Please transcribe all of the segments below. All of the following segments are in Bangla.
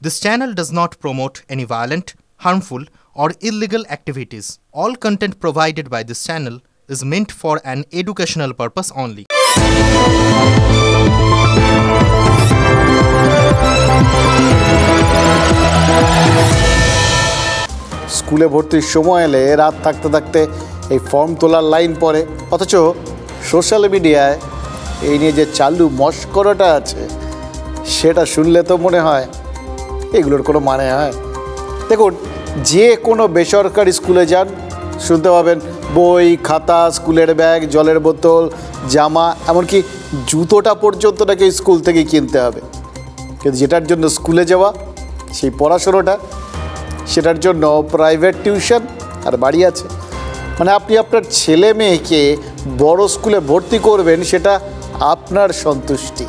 This channel does not promote any violent, harmful, or illegal activities. All content provided by this channel is meant for an educational purpose only. স্কুলে ভর্তির সময় এলে রাত থাকতে থাকতে এই ফর্ম তোলার লাইন পড়ে, অথচ সোশ্যাল মিডিয়ায় এই নিয়ে যে চালু মশকরাটা আছে সেটা শুনলে তো মনে হয় এগুলোর কোনো মানে হয়। দেখুন, যে কোনো বেসরকারি স্কুলে যান শুনতে পাবেন বই, খাতা, স্কুলের ব্যাগ, জলের বোতল, জামা, এমনকি জুতোটা পর্যন্ত নাকি স্কুল থেকে কিনতে হবে। কিন্তু যেটার জন্য স্কুলে যাওয়া, সেই পড়াশোনাটা, সেটার জন্য প্রাইভেট টিউশন আর বাড়ি আছে। মানে আপনি আপনার ছেলে মেয়েকে বড় স্কুলে ভর্তি করবেন সেটা আপনার সন্তুষ্টি,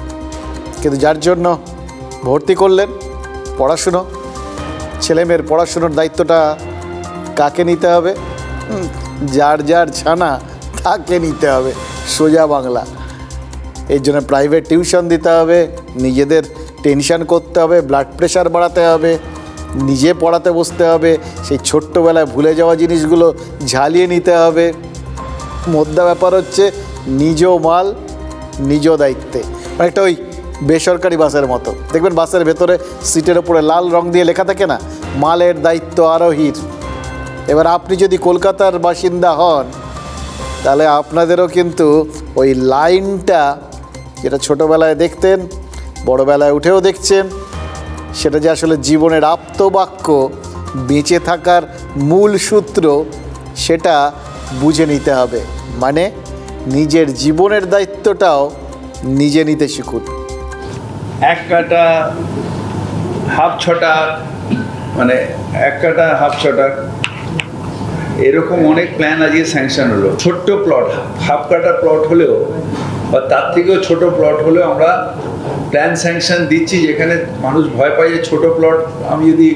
কিন্তু যার জন্য ভর্তি করলেন পড়াশুনো, ছেলে মেয়ের পড়াশুনোর দায়িত্বটা কাকে নিতে হবে? যার যার ছানা তাকে নিতে হবে, সোজা বাংলা। এই জন্য প্রাইভেট টিউশন দিতে হবে, নিজেদের টেনশন করতে হবে, ব্লাড প্রেশার বাড়াতে হবে, নিজে পড়াতে বসতে হবে, সেই ছোট্টবেলায় ভুলে যাওয়া জিনিসগুলো ঝালিয়ে নিতে হবে। মোদ্দা ব্যাপার হচ্ছে নিজ মাল নিজ দায়িত্বে। একটা ওই বেসরকারি বাসের মতো দেখবেন, বাসের ভেতরে সিটের ওপরে লাল রং দিয়ে লেখা থাকে না, মালের দায়িত্ব আরোহীর। এবার আপনি যদি কলকাতার বাসিন্দা হন তাহলে আপনাদেরও কিন্তু ওই লাইনটা, যেটা ছোটোবেলায় দেখতেন, বড়োবেলায় উঠেও দেখছেন, সেটা যে আসলে জীবনের আপ্তবাক্য, বেঁচে থাকার মূল সূত্র, সেটা বুঝে নিতে হবে। মানে নিজের জীবনের দায়িত্বটাও নিজে নিতে শিখুন। এক কাটা হাফ ছটা, মানে এক কাটা হাফ ছটা, এরকম অনেক প্ল্যান আজকে স্যাংশন হলো। ছোট্ট প্লট, হাফ কাটা প্লট হলেও বা তার থেকেও ছোট প্লট হলেও আমরা প্ল্যান স্যাংশন দিচ্ছি, যেখানে মানুষ ভয় পায় যে ছোট প্লট আমি যদি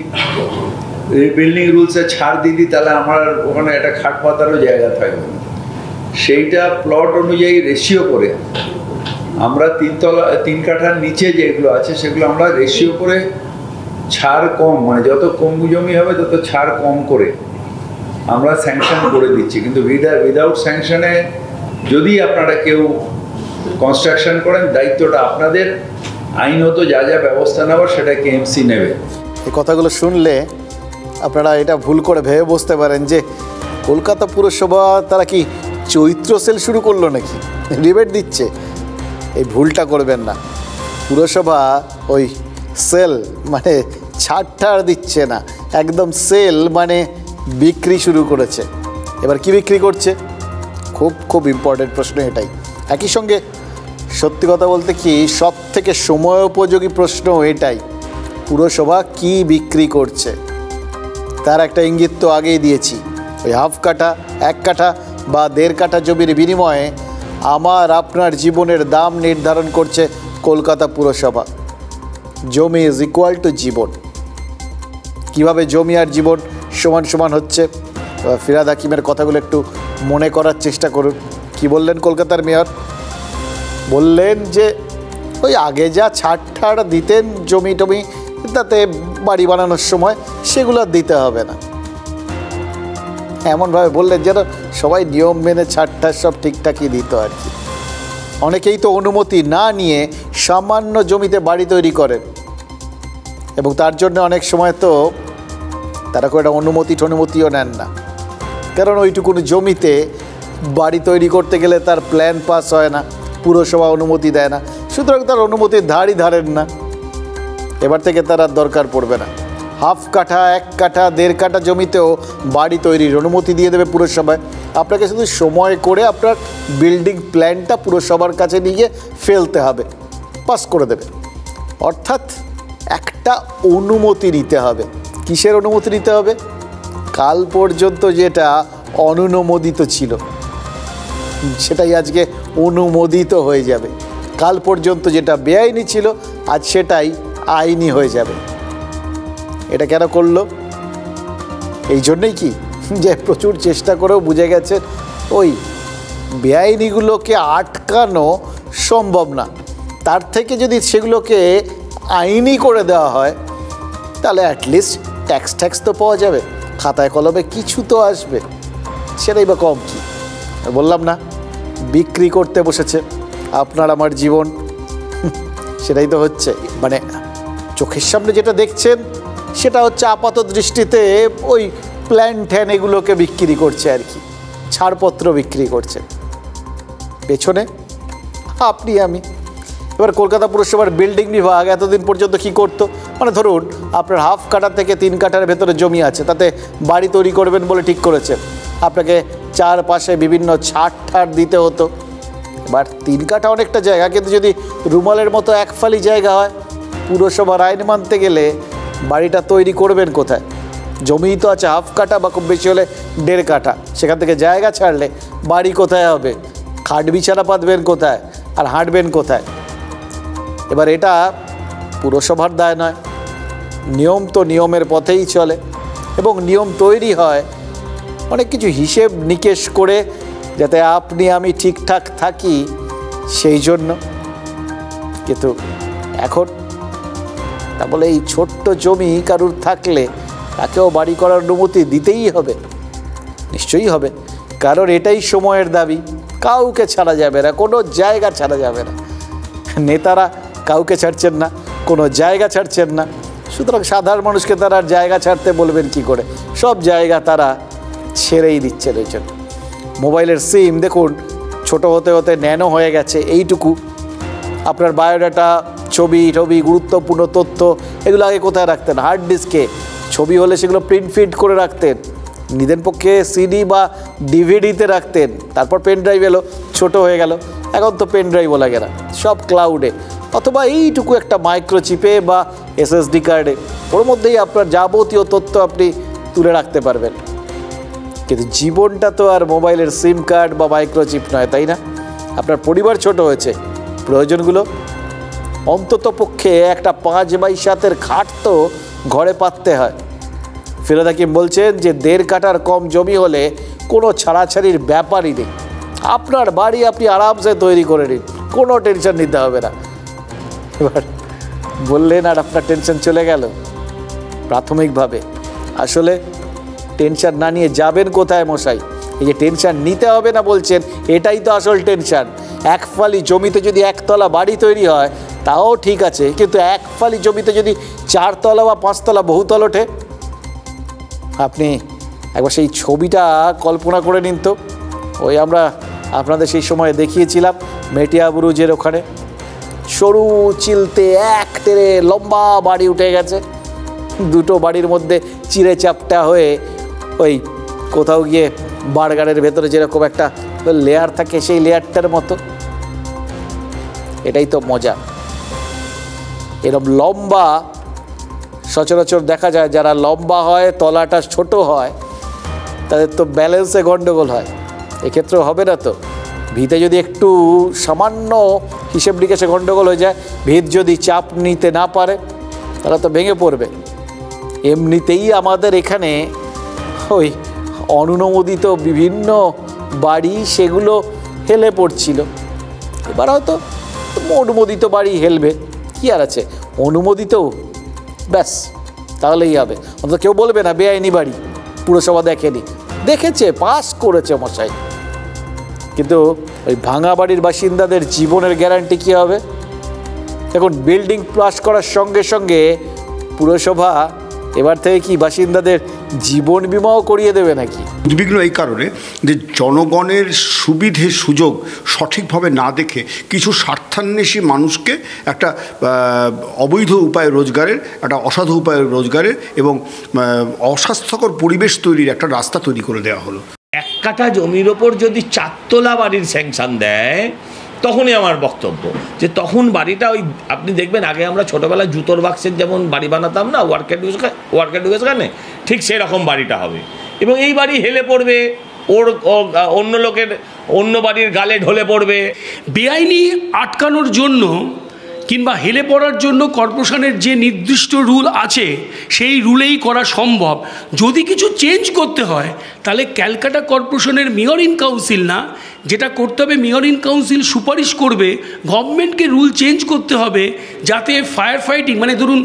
বিল্ডিং রুলসে ছাড় দিই তাহলে আমার ওখানে একটা খাট পাতারও জায়গা থাকবে। সেইটা প্লট অনুযায়ী রেশিও করে আমরা 3 কাঠার নিচে যেগুলো আছে সেগুলো আমরা রেশিও করে ছাড় কম, মানে যত কম জমি হবে তত ছাড় কম করে আমরা স্যাংশন করে দিচ্ছি। কিন্তু উইদাউট স্যাংশনে যদি আপনারা কেউ কনস্ট্রাকশন করেন, দায়িত্বটা আপনাদের। আইনত যা যা ব্যবস্থা নেওয়ার সেটা কেএমসি নেবে। এই কথাগুলো শুনলে আপনারা এটা ভুল করে ভেবে বসতে পারেন যে কলকাতা পুরসভা তারা কি চৈত্র সেল শুরু করলো নাকি, রিবেট দিচ্ছে। এই ভুলটা করবেন না। পুরসভা ওই সেল মানে ছাড় দিচ্ছে না, একদম সেল মানে বিক্রি শুরু করেছে। এবার কি বিক্রি করছে? খুব ইম্পর্টেন্ট প্রশ্ন এটাই। একই সঙ্গে সত্যি কথা বলতে কি সব থেকে সময়োপযোগী প্রশ্ন এটাই, পুরসভা কি বিক্রি করছে। তার একটা ইঙ্গিত তো আগেই দিয়েছি। ওই হাফ কাঠা, 1 কাঠা বা 1.5 কাঠা জমির বিনিময়ে আমার আপনার জীবনের দাম নির্ধারণ করছে কলকাতা পুরসভা। জমি ইজ ইকুয়াল টু জীবন। কীভাবে জমি আর জীবন সমান সমান হচ্ছে, ফিরহাদ হাকিমের কথাগুলো একটু মনে করার চেষ্টা করুন। কি বললেন কলকাতার মেয়র? বললেন যে ওই আগে যা ছাড় দিতেন জমি টমি, তাতে বাড়ি বানানোর সময় সেগুলো দিতে হবে না। এমনভাবে বললেন যেন সবাই নিয়ম মেনে ছাড় সব ঠিকঠাকই দিত আর কি। অনেকেই তো অনুমতি না নিয়ে সামান্য জমিতে বাড়ি তৈরি করেন, এবং তার জন্য অনেক সময় তো তারা কোনো অনুমতিও নেন না, কারণ ওইটুকুন জমিতে বাড়ি তৈরি করতে গেলে তার প্ল্যান পাস হয় না, পুরসভা অনুমতি দেয় না, সুতরাং তার অনুমতির ধারই ধারেন না। এবার থেকে তার আর দরকার পড়বে না। হাফ কাঠা, 1 কাঠা, 1.5 কাঠা জমিতেও বাড়ি তৈরির অনুমতি দিয়ে দেবে পুরসভায়। আপনাকে শুধু সময় করে আপনার বিল্ডিং প্ল্যানটা পুরসভার কাছে নিয়ে ফেলতে হবে, পাস করে দেবে। অর্থাৎ একটা অনুমতি নিতে হবে। কিসের অনুমতি নিতে হবে? কাল পর্যন্ত যেটা অনুমোদিত ছিল সেটাই আজকে অনুমোদিত হয়ে যাবে। কাল পর্যন্ত যেটা বেআইনি ছিল আজ সেটাই আইনি হয়ে যাবে। এটা কেন করলো? এই জন্যই কি যে প্রচুর চেষ্টা করেও বুঝে গেছেন ওই বেআইনিগুলোকে আটকানো সম্ভব না, তার থেকে যদি সেগুলোকে আইনি করে দেওয়া হয় তাহলে অ্যাটলিস্ট ট্যাক্স তো পাওয়া যাবে, খাতায় কলমে কিছু তো আসবে, সেটাই বা কম কি। বললাম না, বিক্রি করতে বসেছে আপনার আমার জীবন, সেটাই তো হচ্ছে। মানে চোখের সামনে যেটা দেখছেন সেটা হচ্ছে আপাত দৃষ্টিতে ওই প্ল্যান এগুলোকে বিক্রি করছে আর কি, ছাড়পত্র বিক্রি করছে। পেছনে আপনি আমি। এবার কলকাতা পুরসভার বিল্ডিং বিভাগ এতদিন পর্যন্ত কি করতো, মানে ধরুন আপনার হাফ কাঠা থেকে 3 কাঠার ভেতরে জমি আছে, তাতে বাড়ি তৈরি করবেন বলে ঠিক করেছেন, আপনাকে চারপাশে বিভিন্ন ছাড় দিতে হতো। এবার 3 কাঠা অনেকটা জায়গা, কিন্তু যদি রুমালের মতো এক ফালি জায়গা হয়, পুরসভার আইন মানতে গেলে বাড়িটা তৈরি করবেন কোথায়? জমি তো আছে হাফ কাঠা বা খুব বেশি হলে 1.5 কাঠা, সেখান থেকে জায়গা ছাড়লে বাড়ি কোথায় হবে? খাট বিছানা পাতবেন কোথায় আর হাঁটবেন কোথায়? এবার এটা পুরসভার দায় নয়, নিয়ম তো নিয়মের পথেই চলে, এবং নিয়ম তৈরি হয় অনেক কিছু হিসেব নিকেশ করে, যাতে আপনি আমি ঠিকঠাক থাকি সেই জন্য। কিন্তু এখন তা বলে এই ছোট্ট জমি কারুর থাকলে তাকেও বাড়ি করার অনুমতি দিতেই হবে, নিশ্চয়ই হবে, কারণ এটাই সময়ের দাবি। কাউকে ছাড়া যাবে না, কোনো জায়গা ছাড়া যাবে না। নেতারা কাউকে ছাড়ছেন না, কোনো জায়গা ছাড়ছেন না, সুতরাং সাধারণ মানুষকে তারা জায়গা ছাড়তে বলবেন কি করে? সব জায়গা তারা ছেড়েই দিচ্ছেন। এই জন্য মোবাইলের সিম দেখুন ছোট হতে হতে ন্যানো হয়ে গেছে এইটুকু। আপনার বায়োডাটা, ছবি গুরুত্বপূর্ণ তথ্য এগুলো আগে কোথায় রাখতেন? হার্ড ডিস্কে। ছবি হলে সেগুলো প্রিন্ট ফিট করে রাখতেন, নিদেন পক্ষে সিডি বা ডিভিডিতে রাখতেন, তারপর পেন ড্রাইভ এলো, ছোটো হয়ে গেল। এখন তো পেন ড্রাইভও লাগে না, সব ক্লাউডে, অথবা এইটুকু একটা মাইক্রোচিপে বা এসএসডি কার্ডে, ওর মধ্যেই আপনার যাবতীয় তথ্য আপনি তুলে রাখতে পারবেন। কিন্তু জীবনটা তো আর মোবাইলের সিম কার্ড বা মাইক্রোচিপ নয়, তাই না? আপনার পরিবার ছোট হয়েছে, প্রয়োজনগুলো অন্তত পক্ষে একটা 5x7 খাট তো ঘরে পাততে হয়। ফিরোজ হাকিম বলছেন যে 1.5 কাঠার কম জমি হলে কোনো ছাড়াছাড়ির ব্যাপারই নেই, আপনার বাড়ি আপনি আরামসে তৈরি করে নিন, কোনো টেনশন নিতে হবে না। এবার বললেন আর আপনার টেনশন চলে গেল প্রাথমিকভাবে। আসলে টেনশন না নিয়ে যাবেন কোথায় মশাই? এই যে টেনশন নিতে হবে না বলছেন, এটাই তো আসল টেনশন। এক ফালি জমিতে যদি 1 তলা বাড়ি তৈরি হয় তাও ঠিক আছে, কিন্তু 1 ফালি জমিতে যদি 4 তলা বা 5 তলা বহুতল ওঠে, আপনি একবার সেই ছবিটা কল্পনা করে নিন তো। ওই আমরা আপনাদের সেই সময় দেখিয়েছিলাম মেটিয়া বুরুজের ওখানে সরু চিলতে এক টেরে লম্বা বাড়ি উঠে গেছে, দুটো বাড়ির মধ্যে চিড়ে চাপটা হয়ে ওই কোথাও গিয়ে বার্গারের ভেতরে যেরকম একটা লেয়ার থাকে সেই লেয়ারটার মতো। এটাই তো মজা। এরকম লম্বা সচরাচর দেখা যায়, যারা লম্বা হয় তলাটা ছোট হয় তাদের তো ব্যালেন্সে গন্ডগোল হয়, এক্ষেত্রেও হবে না তো? ভিতে যদি একটু সামান্য হিসেব নিকেশে গন্ডগোল হয়ে যায়, ভিত যদি চাপ নিতে না পারে তাহলে তো ভেঙে পড়বে। এমনিতেই আমাদের এখানে ওই অনুমোদিত বিভিন্ন বাড়ি সেগুলো হেলে পড়ছিল, এবার হয়তো অনুমোদিত বাড়ি হেলবে, কি আর আছে, অনুমোদিত ব্যাস তাহলেই হবে। অন্তত কেউ বলবে না বেআইনি বাড়ি, পুরসভা দেখেনি, দেখেছে, পাস করেছে মশাই। কিন্তু ওই ভাঙা বাড়ির বাসিন্দাদের জীবনের গ্যারান্টি কী হবে? দেখুন, বিল্ডিং পাস করার সঙ্গে সঙ্গে পুরসভা এবার থেকে কি বাসিন্দাদের জীবন বিমাও করিয়ে দেবে নাকি? উদ্বিগ্ন এই কারণে যে জনগণের সুবিধে সুযোগ সঠিকভাবে না দেখে কিছু স্বার্থান্বেষী মানুষকে একটা অবৈধ উপায়ে রোজগারের, একটা অসাধু উপায়ে রোজগারের এবং অস্বাস্থ্যকর পরিবেশ তৈরির একটা রাস্তা তৈরি করে দেওয়া হলো। 1 কাঠা জমির ওপর যদি 4 তলা বাড়ির স্যাংশন দেয়, তখনই আমার বক্তব্য যে তখন বাড়িটা ওই আপনি দেখবেন আগে আমরা ছোটোবেলায় জুতোর বাক্সের যেমন বাড়ি বানাতাম না, ওয়ার্কার ডুকেশনে, ঠিক সেরকম বাড়িটা হবে। এবং এই বাড়ি হেলে পড়বে, ওর অন্য লোকের অন্য বাড়ির গালে ঢলে পড়বে। বেআইনি আটকানোর জন্য কিংবা হেলে পড়ার জন্য কর্পোরেশনের যে নির্দিষ্ট রুল আছে সেই রুলেই করা সম্ভব। যদি কিছু চেঞ্জ করতে হয় তাহলে ক্যালকাটা কর্পোরেশনের মেয়র ইন কাউন্সিল না, যেটা করতে হবে মেয়র ইন কাউন্সিল সুপারিশ করবে গভর্নমেন্টকে রুল চেঞ্জ করতে হবে, যাতে ফায়ার ফাইটিং মানে ধরুন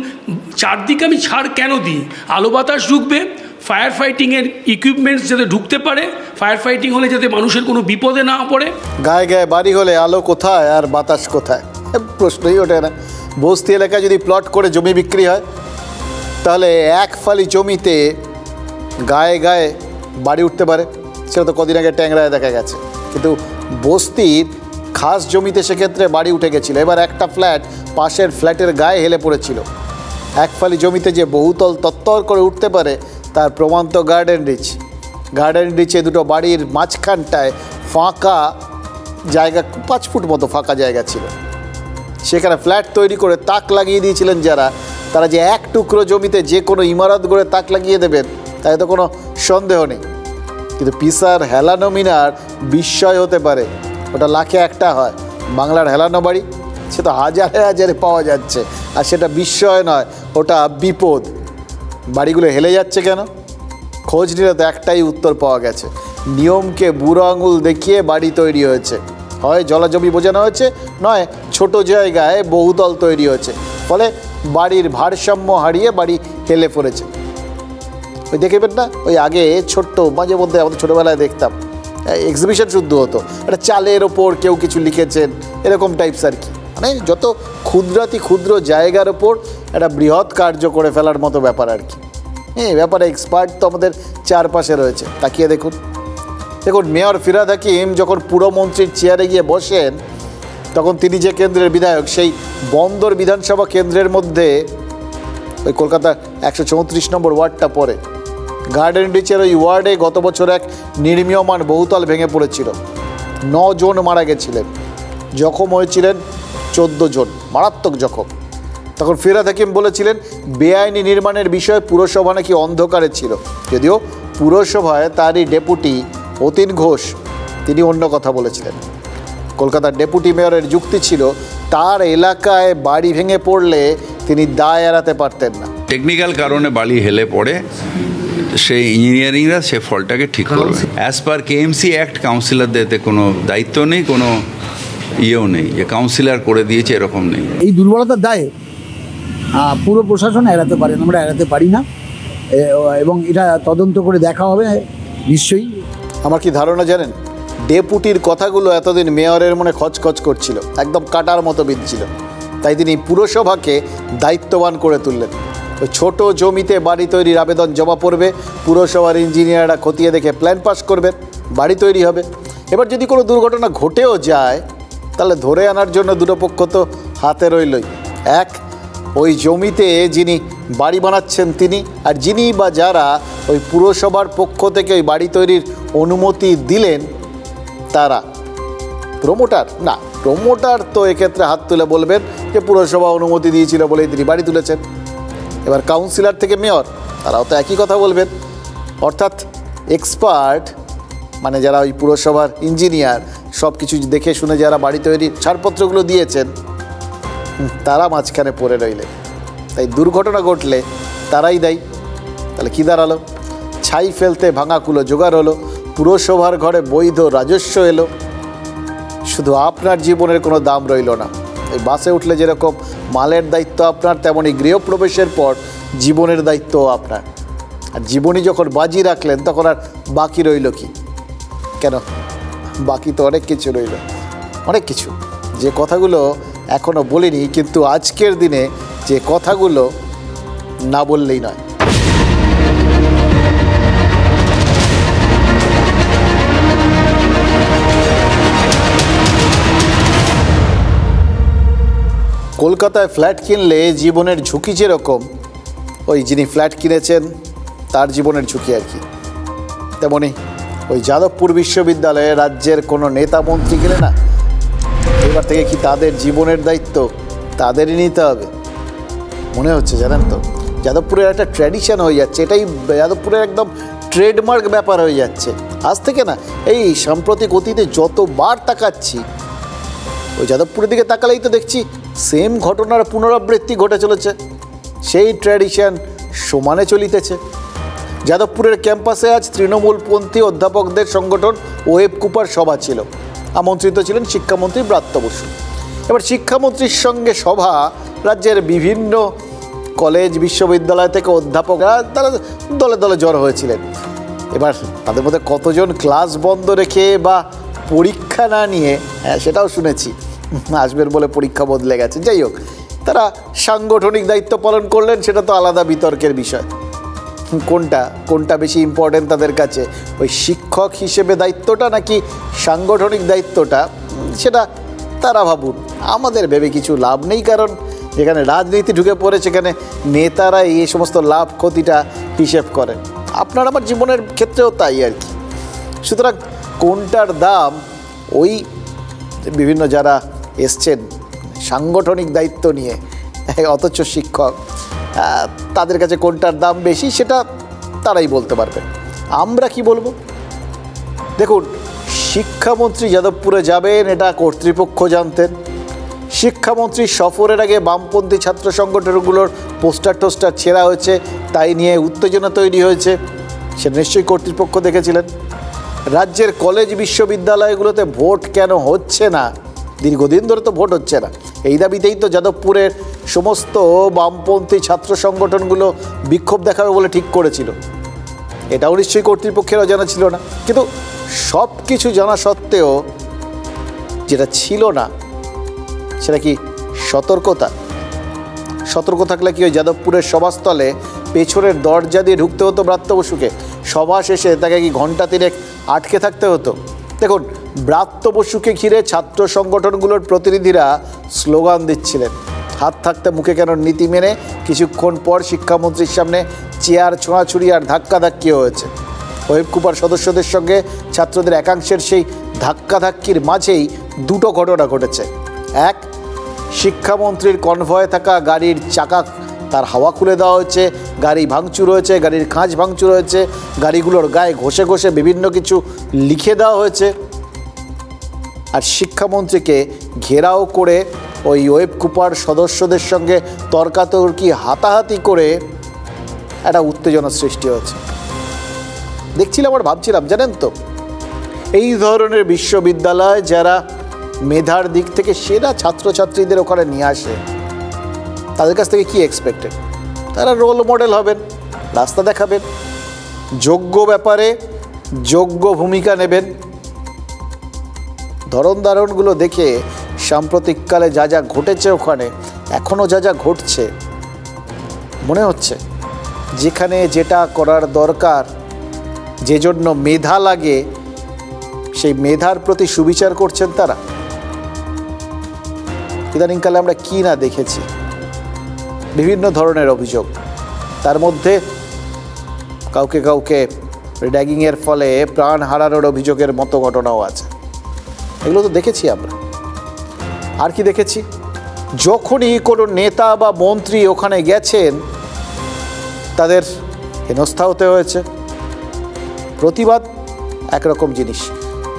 চারদিকে আমি ছাড় কেন দিই, আলো বাতাস ঢুকবে, ফায়ার ফাইটিংয়ের ইকুইপমেন্টস যাতে ঢুকতে পারে, ফায়ার ফাইটিং হলে যাতে মানুষের কোনো বিপদে না পড়ে। গায়ে গায়ে বাড়ি হলে আলো কোথায় আর বাতাস কোথায়, প্রশ্নই ওঠে না। বস্তি এলাকায় যদি প্লট করে জমি বিক্রি হয় তাহলে এক ফালি জমিতে গায়ে গায়ে বাড়ি উঠতে পারে, সেটা তো কদিন আগে ট্যাংরায় দেখা গেছে। কিন্তু বস্তির খাস জমিতে সেক্ষেত্রে বাড়ি উঠে গেছিলো। এবার একটা ফ্ল্যাট পাশের ফ্ল্যাটের গায়ে হেলে পড়েছিল। এক ফালি জমিতে যে বহুতল তত্তর করে উঠতে পারে তার প্রমাণ তো গার্ডেন রিচ। গার্ডেন রিচে দুটো বাড়ির মাঝখানটায় ফাঁকা জায়গা, 5 ফুট মতো ফাঁকা জায়গা ছিল, সেখানে ফ্ল্যাট তৈরি করে তাক লাগিয়ে দিয়েছিলেন যারা, তারা যে এক টুকরো জমিতে যে কোনো ইমারত গড়ে তাক লাগিয়ে দেবেন তাই তো কোনো সন্দেহ নেই। কিন্তু পিসার হেলানো মিনার বিস্ময় হতে পারে, ওটা লাখে একটা হয়। বাংলার হেলানো বাড়ি সে তো হাজারে হাজারে পাওয়া যাচ্ছে, আর সেটা বিস্ময় নয়, ওটা বিপদ। বাড়িগুলো হেলে যাচ্ছে কেন? খোঁজ নিলে তো একটাই উত্তর পাওয়া গেছে, নিয়মকে বুড়ো আঙুল দেখিয়ে বাড়ি তৈরি হয়েছে। হয় জলাজমি বোঝানো হয়েছে, নয় ছোট জায়গায় বহুতল তৈরি হয়েছে, ফলে বাড়ির ভারসাম্য হারিয়ে বাড়ি হেলে পড়েছে। ওই দেখবেন না, ওই আগে ছোট্ট মাঝে মধ্যে আমাদের ছোটোবেলায় দেখতাম এক্সিবিশন শুদ্ধ হতো, একটা চালের ওপর কেউ কিছু লিখেছেন, এরকম টাইপস আর কি। মানে যত ক্ষুদ্রাতি ক্ষুদ্র জায়গার ওপর একটা বৃহৎ কার্য করে ফেলার মতো ব্যাপার আর কি। এই ব্যাপারে এক্সপার্ট তো আমাদের চারপাশে রয়েছে, তাকিয়ে দেখুন। দেখুন, মেয়র ফিরহাদ হাকিম যখন পুরমন্ত্রীর চেয়ারে গিয়ে বসেন তখন তিনি যে কেন্দ্রের বিধায়ক, সেই বন্দর বিধানসভা কেন্দ্রের মধ্যে ওই কলকাতার 134 নম্বর ওয়ার্ডটা পড়ে। গার্ডেন রিচের ওই ওয়ার্ডে গত বছর এক নির্মীয়মান বহুতল ভেঙে পড়েছিল, 9 জন মারা গেছিলেন, জখম হয়েছিলেন 14 জন, মারাত্মক জখম। তখন ফিরহাদ হাকিম বলেছিলেন বেআইনি নির্মাণের বিষয়ে পুরসভা নাকি অন্ধকারে ছিল, যদিও পুরসভায় তারই ডেপুটি অতীন ঘোষ তিনি অন্য কথা বলেছিলেন। কলকাতার ডেপুটি মেয়রের যুক্তি ছিল তার এলাকায় বাড়ি ভেঙে পড়লে তিনি দায় এড়াতে পারতেন না। টেকনিক্যাল কারণে বাড়ি হেলে পড়ে, সেই ইঞ্জিনিয়ারিংরা সে ফলটাকে ঠিক করবে। অ্যাজ পার কেএমসি অ্যাক্ট কাউন্সিলরদের এতে কোনো দায়িত্ব নেই, কোনো ইয়েও নেই যে কাউন্সিলর করে দিয়েছে, এরকম নেই। এই দুর্বলতার দায়ে পুরো প্রশাসন এড়াতে পারে না, আমরা এড়াতে পারি না, এবং এটা তদন্ত করে দেখা হবে নিশ্চয়ই। আমার কি ধারণা জানেন, ডেপুটির কথাগুলো এতদিন মেয়রের মনে খচখচ করছিল, একদম কাটার মতো বিঁধছিল, তাই তিনি পুরসভাকে দায়িত্ববান করে তুললেন। ওই ছোটো জমিতে বাড়ি তৈরির আবেদন জমা পড়বে, পুরসভার ইঞ্জিনিয়াররা খতিয়ে দেখে প্ল্যান পাস করবেন, বাড়ি তৈরি হবে। এবার যদি কোনো দুর্ঘটনা ঘটেও যায় তাহলে ধরে আনার জন্য দুটো পক্ষ তো হাতে রইলই। এক, ওই জমিতে যিনি বাড়ি বানাচ্ছেন তিনি, আর যিনি বা যারা ওই পুরসভার পক্ষ থেকে ওই বাড়ি তৈরির অনুমতি দিলেন তারা। প্রমোটার না, প্রমোটার তো এক্ষেত্রে হাত তুলে বলবেন যে পুরসভা অনুমতি দিয়েছিল বলেই তিনি বাড়ি তুলেছেন। এবার কাউন্সিলর থেকে মেয়র, তারাও তো একই কথা বলবেন। অর্থাৎ এক্সপার্ট মানে যারা ওই পুরসভার ইঞ্জিনিয়ার, সব কিছু দেখে শুনে যারা বাড়ি তৈরির ছাড়পত্রগুলো দিয়েছেন, তারা মাঝখানে পড়ে রইলেন। তাই দুর্ঘটনা ঘটলে তারাই দায়ী। তাহলে কী দাঁড়ালো? ছাই ফেলতে ভাঙা কুলো জোগাড় হলো, পুরসভার ঘরে বৈধ রাজস্ব এলো, শুধু আপনার জীবনের কোনো দাম রইল না। এই বাসে উঠলে যেরকম মালের দায়িত্ব আপনার, তেমনই গৃহপ্রবেশের পর জীবনের দায়িত্বও আপনার। আর জীবনই যখন বাজি রাখলেন তখন আর বাকি রইল কি? কেন, বাকি তো অনেক কিছু রইল, অনেক কিছু, যে কথাগুলো এখনও বলিনি, কিন্তু আজকের দিনে যে কথাগুলো না বললেই নয়। কলকাতায় ফ্ল্যাট কিনলে জীবনের ঝুঁকি যেরকম, ওই যিনি ফ্ল্যাট কিনেছেন তার জীবনের ঝুঁকি আর কি, তেমনি ওই যাদবপুর বিশ্ববিদ্যালয়ে রাজ্যের কোনো নেতা মন্ত্রী গেলে না, এবার থেকে কি তাদের জীবনের দায়িত্ব তাদেরই নিতে হবে মনে হচ্ছে। জানেন তো, যাদবপুরের একটা ট্র্যাডিশন হয়ে যাচ্ছে, এটাই যাদবপুরের একদম ট্রেডমার্ক ব্যাপার হয়ে যাচ্ছে আজ থেকে না। এই সাম্প্রতিক অতীতে যতবার তাকাচ্ছি ওই যাদবপুরের দিকে তাকালেই তো দেখছি সেম ঘটনার পুনরাবৃত্তি ঘটে চলেছে, সেই ট্র্যাডিশন সমানে চলিতেছে। যাদবপুরের ক্যাম্পাসে আজ তৃণমূলপন্থী অধ্যাপকদের সংগঠন ওয়েব কুপার সভা ছিল। আমন্ত্রিত ছিলেন শিক্ষামন্ত্রী ব্রাত্য বসু। এবার শিক্ষামন্ত্রীর সঙ্গে সভা, রাজ্যের বিভিন্ন কলেজ বিশ্ববিদ্যালয় থেকে অধ্যাপকরা তারা দলে দলে জড়ো হয়েছিলেন। এবার তাদের মধ্যে কতজন ক্লাস বন্ধ রেখে বা পরীক্ষা না নিয়ে, সেটাও শুনেছি, আসবেন বলে পরীক্ষা বদলে গেছে। যাই হোক, তারা সাংগঠনিক দায়িত্ব পালন করলেন, সেটা তো আলাদা বিতর্কের বিষয়। কোনটা বেশি ইম্পর্টেন্ট তাদের কাছে, ওই শিক্ষক হিসেবে দায়িত্বটা নাকি সাংগঠনিক দায়িত্বটা, সেটা তারা ভাবুন। আমাদের ভেবে কিছু লাভ নেই, কারণ যেখানে রাজনীতি ঢুকে পড়ে সেখানে নেতারা এই সমস্ত লাভ ক্ষতিটা হিসেব করেন। আপনার আমার জীবনের ক্ষেত্রেও তাই আর কি। সুতরাং কোনটার দাম, ওই বিভিন্ন যারা এসছেন সাংগঠনিক দায়িত্ব নিয়ে, অথচ শিক্ষক, তাদের কাছে কোনটার দাম বেশি সেটা তারাই বলতে পারবে। আমরা কি বলবো? দেখুন, শিক্ষামন্ত্রী যাদবপুরে যাবেন এটা কর্তৃপক্ষ জানতেন। শিক্ষামন্ত্রী সফরের আগে বামপন্থী ছাত্র সংগঠনগুলোর পোস্টার টোস্টার ছেঁড়া হয়েছে, তাই নিয়ে উত্তেজনা তৈরি হয়েছে, সেটা নিশ্চয়ই কর্তৃপক্ষ দেখেছিলেন। রাজ্যের কলেজ বিশ্ববিদ্যালয়গুলোতে ভোট কেন হচ্ছে না, দীর্ঘদিন ধরে তো ভোট হচ্ছে না, এই দাবিতেই তো যাদবপুরের সমস্ত বামপন্থী ছাত্র সংগঠনগুলো বিক্ষোভ দেখাবে বলে ঠিক করেছিল। এটাও নিশ্চয়ই কর্তৃপক্ষেরও জানা ছিল না। কিন্তু সব কিছু জানা সত্ত্বেও যেটা ছিল না সেটা কি সতর্কতা? সতর্ক থাকলে কি ওই যাদবপুরের সভাস্থলে পেছনের দরজা দিয়ে ঢুকতে হতো ব্রাত্য বসুকে? সভা শেষে তাকে কি ঘণ্টা 3 আটকে থাকতে হতো? দেখুন, ব্রাত্য বসুকে ঘিরে ছাত্র সংগঠনগুলোর প্রতিনিধিরা স্লোগান দিচ্ছিলেন, হাত থাকতে মুখে কেন নীতি মেনে। কিছুক্ষণ পর শিক্ষামন্ত্রীর সামনে চেয়ার ছোঁড়াছুড়ি আর ধাক্কাধাক্কি হয়েছে। ওয়েব কুপার সদস্যদের সঙ্গে ছাত্রদের একাংশের সেই ধাক্কাধাক্কির মাঝেই দুটো ঘটনা ঘটেছে। এক, শিক্ষামন্ত্রীর কনভয়ে থাকা গাড়ির চাকা তার হাওয়া খুলে দেওয়া হয়েছে, গাড়ি ভাঙচুর হয়েছে, গাড়ির কাঁচ ভাঙচুর হয়েছে, গাড়িগুলোর গায়ে ঘষে ঘষে বিভিন্ন কিছু লিখে দেওয়া হয়েছে। আর শিক্ষামন্ত্রীকে ঘেরাও করে ওই ওয়েব কুপার সদস্যদের সঙ্গে তর্কাতর্কি হাতাহাতি করে একটা উত্তেজনা সৃষ্টি হয়েছে। দেখছিলাম আর ভাবছিলাম, জানেন তো, এই ধরনের বিশ্ববিদ্যালয় যারা মেধার দিক থেকে সেরা ছাত্রছাত্রীদের ওখানে নিয়ে আসে, তাদের কাছ থেকে কি এক্সপেক্টেড? তারা রোল মডেল হবেন, রাস্তা দেখাবেন, যোগ্য ব্যাপারে যোগ্য ভূমিকা নেবেন। ধরনগুলো দেখে সাম্প্রতিককালে যা যা ঘটেছে ওখানে, এখনও যা যা ঘটছে, মনে হচ্ছে যেখানে যেটা করার দরকার, যে জন্য মেধা লাগে, সেই মেধার প্রতি সুবিচার করছেন তারা। ইদানিংকালে আমরা কি না দেখেছি, বিভিন্ন ধরনের অভিযোগ, তার মধ্যে কাউকে কাউকে র্যাগিংয়ের ফলে প্রাণ হারানোর অভিযোগের মতো ঘটনাও আছে। এগুলো তো দেখেছি আমরা। আর কি দেখেছি? যখনই কোনো নেতা বা মন্ত্রী ওখানে গেছেন, তাদের হেনস্থা হতে হয়েছে। প্রতিবাদ একরকম জিনিস,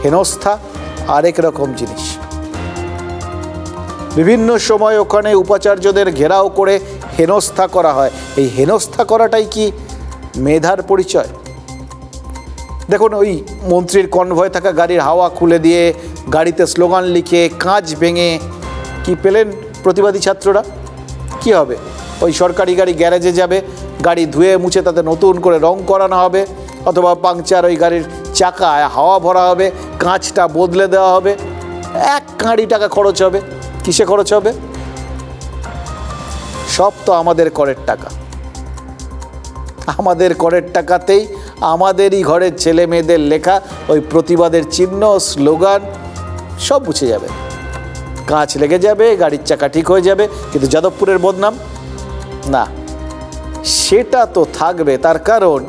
হেনস্থা আরেক রকম জিনিস। বিভিন্ন সময় ওখানে উপাচার্যদের ঘেরাও করে হেনস্থা করা হয়। এই হেনস্থা করাটাই কি মেধার পরিচয়? দেখুন, ওই মন্ত্রীর কনভয়ে থাকা গাড়ির হাওয়া খুলে দিয়ে, গাড়িতে স্লোগান লিখে, কাঁচ ভেঙে কি পেলেন প্রতিবাদী ছাত্ররা? কি হবে? ওই সরকারি গাড়ি গ্যারেজে যাবে, গাড়ি ধুয়ে মুছে তাতে নতুন করে রং করানো হবে, অথবা পাংচার ওই গাড়ির চাকায় হাওয়া ভরা হবে, কাঁচটা বদলে দেওয়া হবে। 1 কাঁড়ি টাকা খরচ হবে। কিসে খরচ হবে? সব তো আমাদের করের টাকা। আমাদের করের টাকাতেই আমাদেরই ঘরের ছেলে মেয়েদের লেখা ওই প্রতিবাদের চিহ্ন, স্লোগান সব মুছে যাবে, কাঁচ লেগে যাবে, গাড়ির চাকা ঠিক হয়ে যাবে। কিন্তু যাদবপুরের বদনাম না, সেটা তো থাকবে। তার কারণ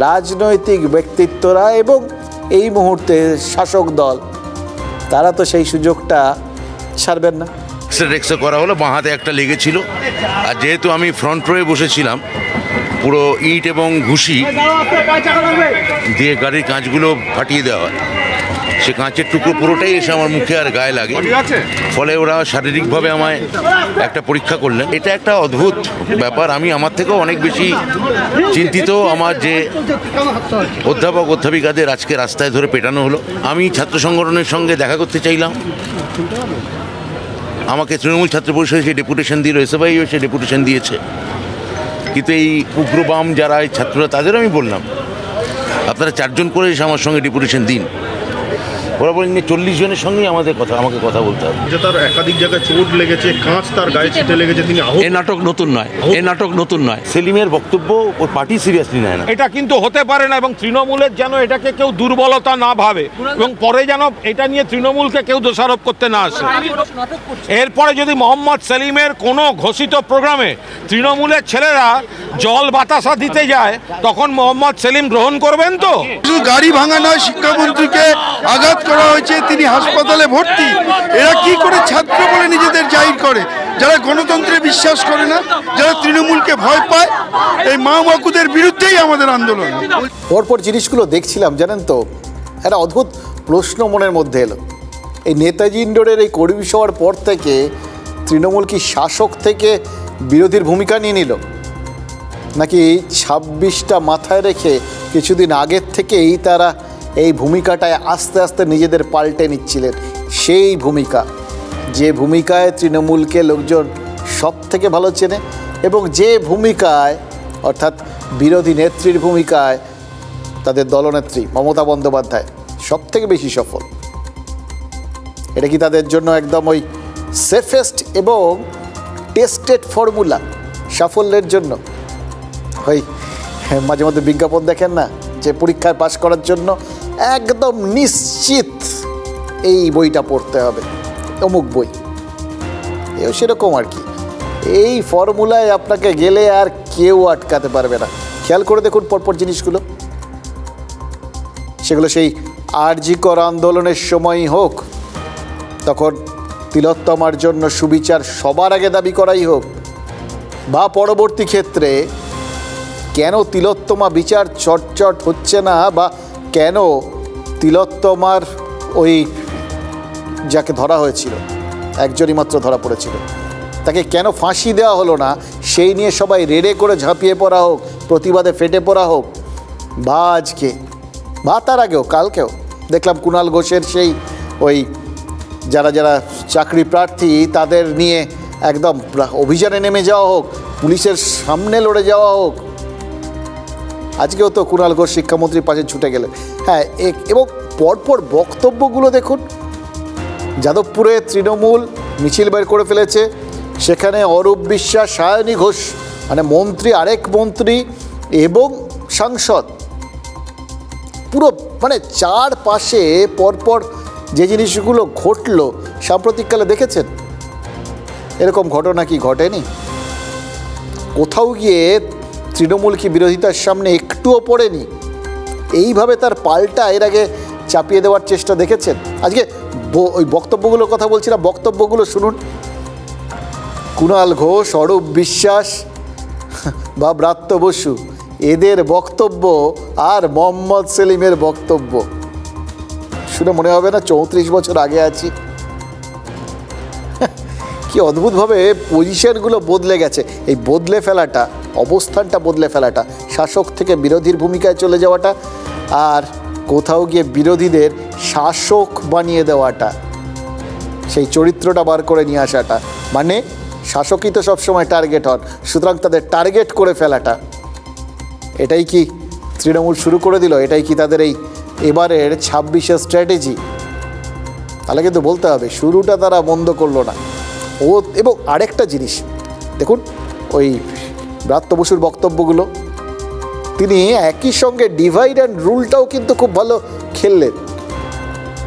রাজনৈতিক ব্যক্তিত্বরা এবং এই মুহূর্তে শাসক দল, তারা তো সেই সুযোগটা ছাড়বেন না। রেক্সে করা হলো, বাঁ হাতে একটা লেগেছিল, আর যেহেতু আমি ফ্রন্ট রোয়ে বসেছিলাম, পুরো ইট এবং ঘুষি দিয়ে গাড়ির কাঁচগুলো ফাটিয়ে দেওয়া হয়। সে কাঁচের টুকরো পুরোটাই এসে আমার মুখে আর গায়ে লাগে। ফলে ওরা শারীরিকভাবে আমায় একটা পরীক্ষা করলেন। এটা একটা অদ্ভুত ব্যাপার। আমি আমার থেকেও অনেক বেশি চিন্তিত। আমার যে অধ্যাপক অধ্যাপিকাদের আজকে রাস্তায় ধরে পেটানো হলো। আমি ছাত্র সংগঠনের সঙ্গে দেখা করতে চাইলাম, আমাকে তৃণমূল ছাত্র পরিষদ সে ডেপুটেশন দিল, এসএফআইও সে ডেপুটেশন দিয়েছে, কিন্তু এই উগ্রবাম যারা এই ছাত্ররা তাদেরও আমি বললাম আপনারা 4 জন করে এসে আমার সঙ্গে ডেপুটেশন দিন। ওরা বলেন 40 জনের সঙ্গেই আমাকে কথা বলতে হবে। যে তার একাধিক জায়গায় চোট লেগেছে, কাঁচ তার গায়ে ছিটে লেগেছে, তিনি আহত। এই নাটক নতুন নয়। সেলিমের বক্তব্য ওর পার্টি সিরিয়াসলি নেয় না। এটা কিন্তু হতে পারে না, এবং তৃণমূলের যেন এটাকে কেউ দুর্বলতা না ভাবে, এবং পরে যেন এটা নিয়ে তৃণমূলকে কেউ দোষারোপ করতে না আসে। এরপরে যদি মোহাম্মদ সেলিমের কোনো ঘোষিত প্রোগ্রামে তৃণমূলের ছেলেরা জল বাতাসা দিতে যায়, তখন মোহাম্মদ সেলিম গ্রহণ করবেন তো? শুধু গাড়ি ভাঙা নয়, শিক্ষামন্ত্রীকে আঘাত করা হয়েছে, তিনি হাসপাতালে ভর্তি। এরা কি করে ছাত্র বলে নিজেদের জাহির করে? যারা গণতন্ত্রে বিশ্বাস করে না, যারা তৃণমূলকে ভয় পায়, এই মা মাকুদের বিরুদ্ধেই আমাদের আন্দোলন। পরপর জিনিসগুলো দেখছিলাম, জানেন তো, একটা অদ্ভুত প্রশ্ন মনের মধ্যে এলো। এই নেতাজি ইন্ডোরের এই কর্মী সভার পর থেকে তৃণমূল কি শাসক থেকে বিরোধীর ভূমিকা নিয়ে নিল, নাকি 26টা মাথায় রেখে কিছুদিন আগের থেকেই তারা এই ভূমিকাটায় আস্তে আস্তে নিজেদের পাল্টে নিচ্ছিলেন? সেই ভূমিকা, যে ভূমিকায় তৃণমূলকে লোকজন সব থেকে ভালো চেনে, এবং যে ভূমিকায়, অর্থাৎ বিরোধী নেত্রীর ভূমিকায় তাদের দলনেত্রী মমতা বন্দ্যোপাধ্যায় সব থেকে বেশি সফল। এটা কি তাদের জন্য একদম ওই সেফেস্ট এবং টেস্টেড ফর্মুলা সাফল্যের জন্য? ওই মাঝে মধ্যে বিজ্ঞাপন দেখেন না, যে পরীক্ষায় পাশ করার জন্য একদম নিশ্চিত এই বইটা পড়তে হবে, অমুক বই, এও সেরকম আর কি। এই ফর্মুলায় আপনাকে গেলে আর কেউ আটকাতে পারবে না। খেয়াল করে দেখুন পরপর জিনিসগুলো, সেগুলো সেই আরজিকর আন্দোলনের সময়ই হোক, তখন তিলোত্তমার জন্য সুবিচার সবার আগে দাবি করাই হোক, বা পরবর্তী ক্ষেত্রে কেন তিলোত্তমা বিচার চটচট হচ্ছে না, বা কেন তিলোত্তমার ওই যাকে ধরা হয়েছিল, একজনই মাত্র ধরা পড়েছিল, তাকে কেন ফাঁসি দেওয়া হলো না, সেই নিয়ে সবাই রেড়ে করে ঝাঁপিয়ে পড়া হোক, প্রতিবাদে ফেটে পড়া হোক, বা আজকে বা তার আগেও কালকেও দেখলাম কুণাল ঘোষের সেই ওই যারা যারা চাকরি প্রার্থী তাদের নিয়ে একদম অভিযানে নেমে যাওয়া হোক, পুলিশের সামনে লড়ে যাওয়া হোক। আজকেও তো কুণাল ঘোষ শিক্ষামন্ত্রীর পাশে ছুটে গেলেন। হ্যাঁ, এবং পরপর বক্তব্যগুলো দেখুন। যাদবপুরে তৃণমূল মিছিল বের করে ফেলেছে, সেখানে অরূপ বিশ্বাস, সায়নী ঘোষ মানে মন্ত্রী, আরেক মন্ত্রী এবং সাংসদ, পুরো মানে চারপাশে পরপর যে জিনিসগুলো ঘটল সাম্প্রতিককালে দেখেছেন, এরকম ঘটনা কি ঘটেনি? কোথাও গিয়ে তৃণমূল কি বিরোধিতার সামনে একটুও পড়েনি? এইভাবে তার পাল্টা এর আগে চাপিয়ে দেওয়ার চেষ্টা দেখেছেন? আজকে ওই বক্তব্যগুলোর কথা বলছিলাম, বক্তব্যগুলো শুনুন। কুণাল ঘোষ, অরূপ বিশ্বাস বা ব্রাত্য বসু, এদের বক্তব্য আর মোহাম্মদ সেলিমের বক্তব্য শুনে মনে হবে না 34 বছর আগে আছি। কি অদ্ভুতভাবে পজিশনগুলো বদলে গেছে। এই বদলে ফেলাটা, অবস্থানটা বদলে ফেলাটা, শাসক থেকে বিরোধীর ভূমিকায় চলে যাওয়াটা, আর কোথাও গিয়ে বিরোধীদের শাসক বানিয়ে দেওয়াটা, সেই চরিত্রটা বার করে নিয়ে আসাটা, মানে শাসকই তো সবসময় টার্গেট হন, সুতরাং তাদের টার্গেট করে ফেলাটা, এটাই কি তৃণমূল শুরু করে দিল? এটাই কি তাদের এই এবারের 26-এর স্ট্র্যাটেজি? তাহলে কিন্তু বলতে হবে শুরুটা তারা বন্ধ করলো না। এবং আরেকটা জিনিস দেখুন, ওই ব্রাত্য বসুর বক্তব্যগুলো, তিনি একই সঙ্গে ডিভাইড অ্যান্ড রুলটাও কিন্তু খুব ভালো খেললেন।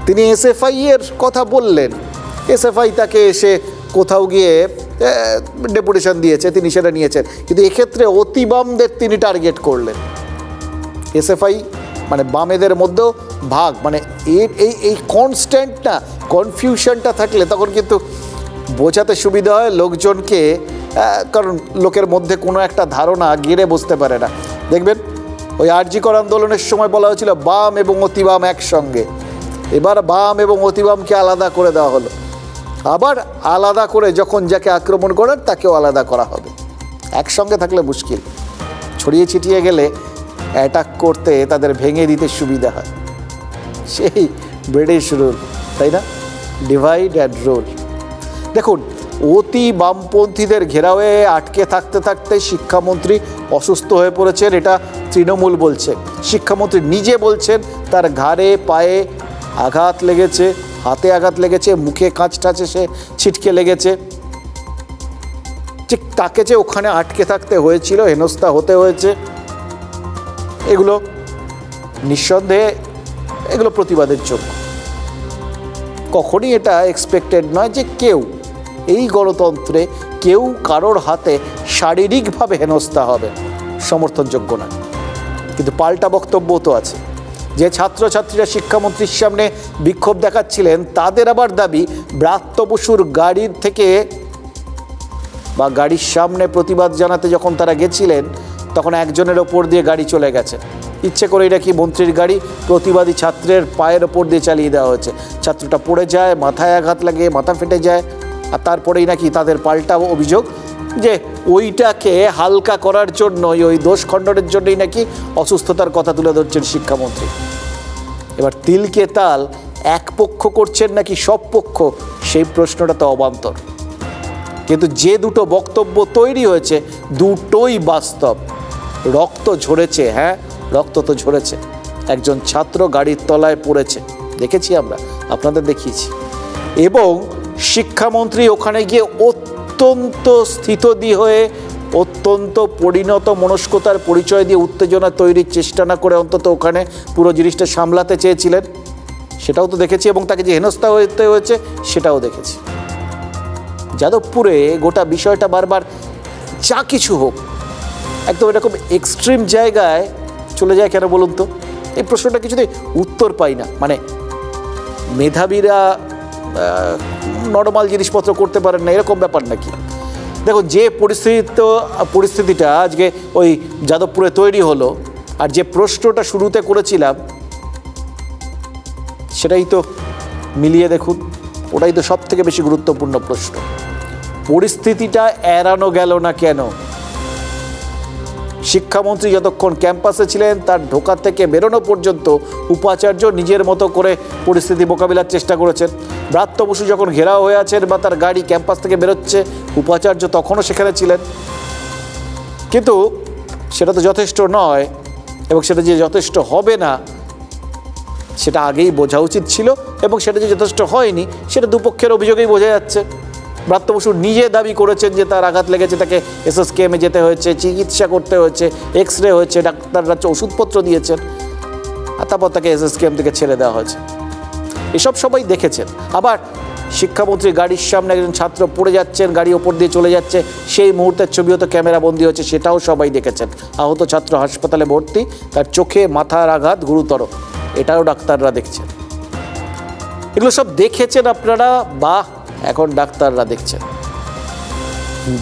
তিনি এসএফআই এর কথা বললেন, এসএফআই তাকে এসে কোথাও গিয়ে ডেপুটেশন দিয়েছে, তিনি সেটা নিয়েছেন, কিন্তু এক্ষেত্রে অতি বামদের তিনি টার্গেট করলেন। এসএফআই মানে বামেদের মধ্যেও ভাগ, মানে এই কনস্ট্যান্ট না কনফিউশনটা থাকলে তখন কিন্তু বোঝাতে সুবিধা হয় লোকজনকে, কারণ লোকের মধ্যে কোনো একটা ধারণা গেড়ে বসতে পারে না। দেখবেন ওই আরজিকর আন্দোলনের সময় বলা হয়েছিল বাম এবং অতি বাম একসঙ্গে, এবার বাম এবং অতিবামকে আলাদা করে দেওয়া হলো, আবার আলাদা করে যখন যাকে আক্রমণ করার তাকেও আলাদা করা হবে। একসঙ্গে থাকলে মুশকিল, ছড়িয়ে ছিটিয়ে গেলে অ্যাটাক করতে তাদের ভেঙে দিতে সুবিধা হয়। সেই ব্রিটিশ রুল, তাই না? Divide and rule. দেখুন, অতি বামপন্থীদের ঘেরাওয়ে আটকে থাকতে থাকতে শিক্ষামন্ত্রী অসুস্থ হয়ে পড়েছেন, এটা তৃণমূল বলছে। শিক্ষামন্ত্রী নিজে বলছেন তার ঘাড়ে পায়ে আঘাত লেগেছে, হাতে আঘাত লেগেছে, মুখে কাঁচ টাচে সে ছিটকে লেগেছে। ঠিক তাকে যে ওখানে আটকে থাকতে হয়েছিল, হেনস্থা হতে হয়েছে, এগুলো নিঃসন্দেহে এগুলো প্রতিবাদের যোগ্য। কখনই এটা এক্সপেক্টেড নয় যে কেউ এই গণতন্ত্রে কেউ কারোর হাতে শারীরিকভাবে হেনস্থা হবে, সমর্থনযোগ্য নয়। কিন্তু পাল্টা বক্তব্য তো আছে, যে ছাত্রছাত্রীরা শিক্ষামন্ত্রীর সামনে বিক্ষোভ দেখাচ্ছিলেন তাদের আবার দাবি ব্রাত্য বসুর গাড়ির থেকে বা গাড়ির সামনে প্রতিবাদ জানাতে যখন তারা গেছিলেন তখন একজনের ওপর দিয়ে গাড়ি চলে গেছে, ইচ্ছে করে এটা কি মন্ত্রীর গাড়ি প্রতিবাদী ছাত্রের পায়ের ওপর দিয়ে চালিয়ে দেওয়া হয়েছে। ছাত্রটা পড়ে যায়, মাথায় আঘাত লাগে, মাথা ফেটে যায়, আর তারপরেই নাকি তাদের পাল্টা অভিযোগ যে ওইটাকে হালকা করার জন্য, ওই দোষ খণ্ডনের জন্যই নাকি অসুস্থতার কথা তুলে ধরছেন শিক্ষামন্ত্রী। এবার তিলকে তাল এক পক্ষ করছেন নাকি সব পক্ষ, সেই প্রশ্নটা তো অবান্তর। কিন্তু যে দুটো বক্তব্য তৈরি হয়েছে দুটোই বাস্তব। রক্ত ঝরেছে, হ্যাঁ রক্ত তো ঝরেছে। একজন ছাত্র গাড়ির তলায় পড়েছে, দেখেছি আমরা, আপনাদের দেখিয়েছি। এবং শিক্ষামন্ত্রী ওখানে গিয়ে অত্যন্ত স্থিতধী হয়ে, অত্যন্ত পরিণত মনস্কতার পরিচয় দিয়ে উত্তেজনা তৈরির চেষ্টা না করে অন্তত ওখানে পুরো জিনিসটা সামলাতে চেয়েছিলেন, সেটাও তো দেখেছি। এবং তাকে যে হেনস্থা হতে হয়েছে সেটাও দেখেছি। যাদবপুরে গোটা বিষয়টা বারবার যা কিছু হোক একদম এরকম এক্সট্রিম জায়গায় চলে যায় কেন বলুন তো? এই প্রশ্নটা কিছুতেই উত্তর পাই না। মানে মেধাবীরা নর্মাল জিনিসপত্র করতে পারেন না, এরকম ব্যাপার নাকি? দেখুন, যে পরিস্থিতিটা আজকে ওই যাদবপুরে তৈরি হলো, আর যে প্রশ্নটা শুরুতে করেছিলাম সেটাই তো মিলিয়ে দেখুন, ওটাই তো সব থেকে বেশি গুরুত্বপূর্ণ প্রশ্ন। পরিস্থিতিটা এড়ানো গেল না কেন? শিক্ষামন্ত্রী যতক্ষণ ক্যাম্পাসে ছিলেন তার ঢোকা থেকে বেরোনো পর্যন্ত উপাচার্য নিজের মতো করে পরিস্থিতি মোকাবিলার চেষ্টা করেছেন। ব্রাত্য বসু যখন ঘেরাও হয়ে আছেন বা তার গাড়ি ক্যাম্পাস থেকে বেরোচ্ছে, উপাচার্য তখনও সেখানে ছিলেন। কিন্তু সেটা তো যথেষ্ট নয়, এবং সেটা যে যথেষ্ট হবে না সেটা আগেই বোঝা উচিত ছিল, এবং সেটা যে যথেষ্ট হয়নি সেটা দুপক্ষের অভিযোগেই বোঝা যাচ্ছে। ব্রাত্য বসু নিজে দাবি করেছেন যে তার আঘাত লেগেছে, তাকে এসএসকেএমে যেতে হয়েছে, চিকিৎসা করতে হয়েছে, এক্সরে হয়েছে, ডাক্তাররা ওষুধপত্র দিয়েছেন, আর তারপর তাকে এসএসকেএম থেকে ছেড়ে দেওয়া হয়েছে। এসব সবাই দেখেছেন। আবার শিক্ষামন্ত্রী গাড়ির সামনে একজন ছাত্র পড়ে যাচ্ছেন, গাড়ি ওপর দিয়ে চলে যাচ্ছে, সেই মুহূর্তের ছবিও তো ক্যামেরা বন্দী হচ্ছে, সেটাও সবাই দেখেছেন। আহত ছাত্র হাসপাতালে ভর্তি, তার চোখে মাথার আঘাত গুরুতর, এটাও ডাক্তাররা দেখছেন। এগুলো সব দেখেছেন আপনারা, বা এখন ডাক্তাররা দেখছেন।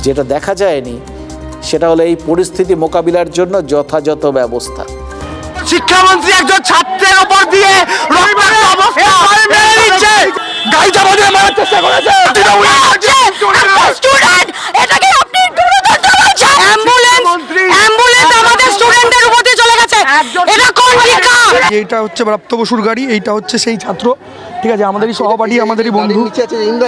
যেটা দেখা যায়নি সেটা হলো এই পরিস্থিতি মোকাবিলার জন্য যথাযথ ব্যবস্থা। শিক্ষামন্ত্রী একজন ছাত্রের উপর দিয়ে গাড়িটা বানিয়ে মারার চেষ্টা করেছে। এইটা হচ্ছে ব্রাত্য বসুর গাড়ি, এইটা হচ্ছে সেই ছাত্র, ঠিক আছে, আমাদেরই সহপাঠী, আমাদেরই বন্ধু।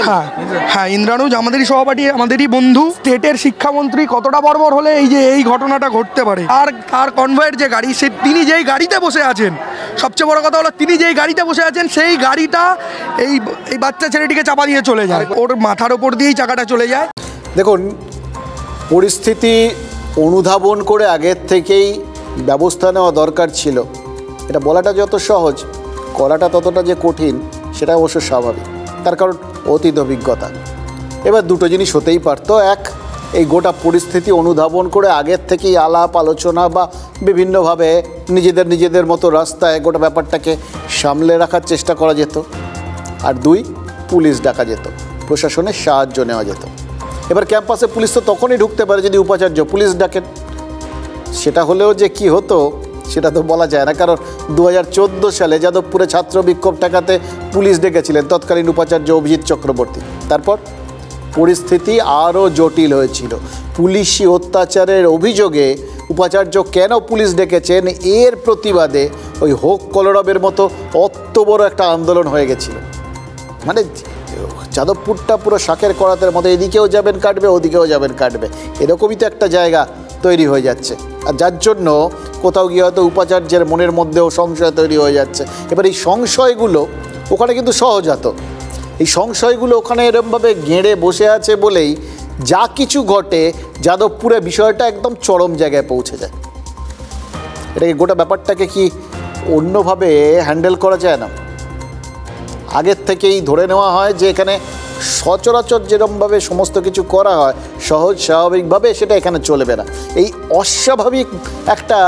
হ্যাঁ হ্যাঁ, ইন্দ্রানুজ আমাদেরই সহপাঠী, আমাদেরই বন্ধু। স্টেটের শিক্ষামন্ত্রী কতটা বর্বর হলে এই যে এই ঘটনাটা ঘটতে পারে। আর তার কনভয়ের যে গাড়ি, সে তিনি যেই গাড়িতে বসে আছেন, সবচেয়ে বড় কথা হলো তিনি যেই গাড়িতে বসে আছেন সেই গাড়িটা এই বাচ্চা ছেলেটিকে চাপা দিয়ে চলে যায়, ওর মাথার ওপর দিয়েই চাকাটা চলে যায়। দেখুন, পরিস্থিতি অনুধাবন করে আগের থেকেই ব্যবস্থা নেওয়া দরকার ছিল। এটা বলাটা যত সহজ, করাটা ততটা যে কঠিন সেটা অবশ্য স্বাভাবিক, তার কারণ অতীত অভিজ্ঞতা। এবার দুটো জিনিস হতেই পারতো। এক, এই গোটা পরিস্থিতি অনুধাবন করে আগের থেকেই আলাপ আলোচনা বা বিভিন্নভাবে নিজেদের মতো রাস্তায় গোটা ব্যাপারটাকে সামলে রাখার চেষ্টা করা যেত। আর দুই, পুলিশ ডাকা যেত, প্রশাসনের সাহায্য নেওয়া যেত। এবার ক্যাম্পাসে পুলিশ তো তখনই ঢুকতে পারে যদি উপাচার্য পুলিশ ডাকেন। সেটা হলেও যে কি হতো সেটা তো বলা যায় না, কারণ 2014 সালে যাদবপুরে ছাত্র বিক্ষোভ ঠেকাতে পুলিশ ডেকেছিলেন তৎকালীন উপাচার্য অভিজিৎ চক্রবর্তী। তারপর পরিস্থিতি আরও জটিল হয়েছিল। পুলিশি অত্যাচারের অভিযোগে উপাচার্য কেন পুলিশ ডেকেছেন এর প্রতিবাদে ওই হোক কলরবের মতো অত বড় একটা আন্দোলন হয়ে গেছিল। মানে যাদবপুরটা পুরো শাকের করাতের মতো, এদিকেও যাবেন কাটবে, ওদিকেও যাবেন কাটবে, এরকমই তো একটা জায়গা তৈরি হয়ে যাচ্ছে। আর যার জন্য কোথাও গিয়ে হয়তো উপাচার্যের মনের মধ্যেও সংশয় তৈরি হয়ে যাচ্ছে। এবার এই সংশয়গুলো ওখানে কিন্তু সহজাত, এই সংশয়গুলো ওখানে এরমভাবে গেঁড়ে বসে আছে বলেই যা কিছু ঘটে যাদবপুরে বিষয়টা একদম চরম জায়গায় পৌঁছে যায়। এটাকে গোটা ব্যাপারটাকে কি অন্যভাবে হ্যান্ডেল করা যায় না? আগের থেকেই ধরে নেওয়া হয় যে এখানে সচরাচর যেরকমভাবে সমস্ত কিছু করা হয় সহজ স্বাভাবিকভাবে সেটা এখানে চলবে না। এই অস্বাভাবিক একটা,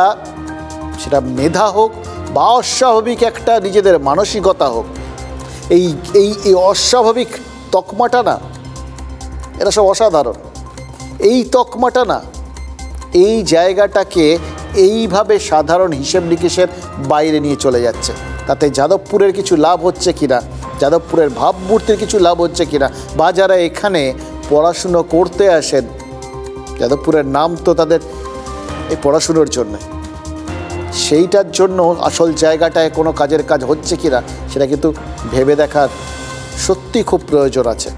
সেটা মেধা হোক বা অস্বাভাবিক একটা নিজেদের মানসিকতা হোক, এই এই এই অস্বাভাবিক তকমাটা না, এটা সব অসাধারণ। এই তকমাটা না, এই জায়গাটাকে এইভাবে সাধারণ হিসেব নিকেশের বাইরে নিয়ে চলে যাচ্ছে। তাতে যাদবপুরের কিছু লাভ হচ্ছে কিনা, যাদবপুরের ভাবমূর্তির কিছু লাভ হচ্ছে কিনা, বা যারা এখানে পড়াশুনো করতে আসেন, যাদবপুরের নাম তো তাদের এই পড়াশুনোর জন্য, সেইটার জন্য আসল জায়গাটায় কোনো কাজের কাজ হচ্ছে কিনা সেটা কিন্তু ভেবে দেখার সত্যি খুব প্রয়োজন আছে।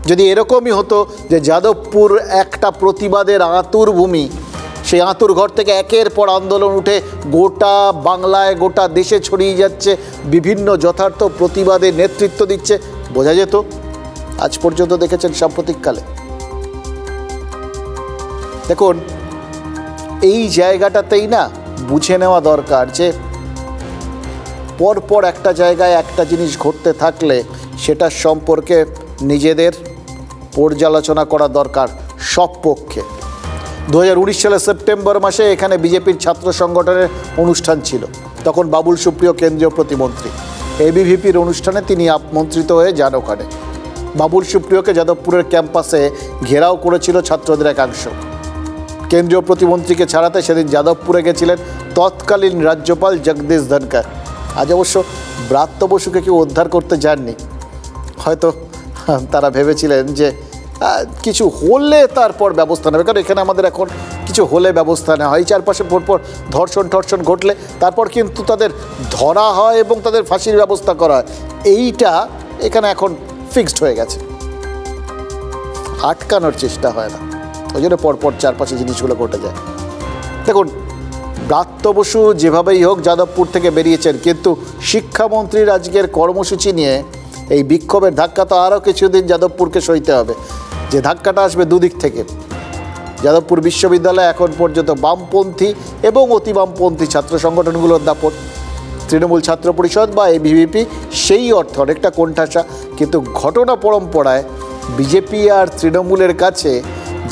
যদি এরকমই হতো যে যাদবপুর একটা প্রতিবাদের আঁতুর ভূমি, সেই আঁতুর ঘর থেকে একের পর আন্দোলন উঠে গোটা বাংলায় গোটা দেশে ছড়িয়ে যাচ্ছে, বিভিন্ন যথার্থ প্রতিবাদে নেতৃত্ব দিচ্ছে, বোঝা যেত। আজ পর্যন্ত দেখেছেন সাম্প্রতিককালে। দেখুন এই জায়গাটাতেই না বুঝে নেওয়া দরকার যে পরপর একটা জায়গায় একটা জিনিস ঘটতে থাকলে সেটার সম্পর্কে নিজেদের পর্যালোচনা করা দরকার সব পক্ষে। 2019 সালের সেপ্টেম্বর মাসে এখানে বিজেপির ছাত্র সংগঠনের অনুষ্ঠান ছিল। তখন বাবুল সুপ্রিয় কেন্দ্রীয় প্রতিমন্ত্রী, এবিভিপির অনুষ্ঠানে তিনি আমন্ত্রিত হয়ে যান ওখানে। বাবুল সুপ্রিয়কে যাদবপুরের ক্যাম্পাসে ঘেরাও করেছিল ছাত্রদের একাংশ। কেন্দ্রীয় প্রতিমন্ত্রীকে ছাড়াতে সেদিন যাদবপুরে গেছিলেন তৎকালীন রাজ্যপাল জগদীশ ধনকর। আজ অবশ্য ব্রাত্য বসুকে কেউ উদ্ধার করতে যাননি, হয়তো তারা ভেবেছিলেন যে কিছু হলে তারপর ব্যবস্থা নেবে, কারণ এখানে আমাদের এখন কিছু হলে ব্যবস্থা নেওয়া হয়। চারপাশে পরপর ধর্ষণ ঘটলে তারপর কিন্তু তাদের ধরা হয় এবং তাদের ফাঁসির ব্যবস্থা করা হয়, এইটা এখানে এখন ফিক্সড হয়ে গেছে, আটকানোর চেষ্টা হয় না, ওই জন্য পরপর চারপাশে জিনিসগুলো ঘটে যায়। দেখুন ব্রাত্য বসু যেভাবেই হোক যাদবপুর থেকে বেরিয়েছেন, কিন্তু শিক্ষামন্ত্রীর আজকের কর্মসূচি নিয়ে এই বিক্ষোভের ধাক্কা তো আরও কিছুদিন যাদবপুরকে সইতে হবে। যে ধাক্কাটা আসবে দুদিক থেকে। যাদবপুর বিশ্ববিদ্যালয়ে এখন পর্যন্ত বামপন্থী এবং অতি বামপন্থী ছাত্র সংগঠনগুলোর দাপট, তৃণমূল ছাত্র পরিষদ বা এবিভিপি সেই অর্থে অনেকটা কোণঠাসা, কিন্তু ঘটনা পরম্পরায় বিজেপি আর তৃণমূলের কাছে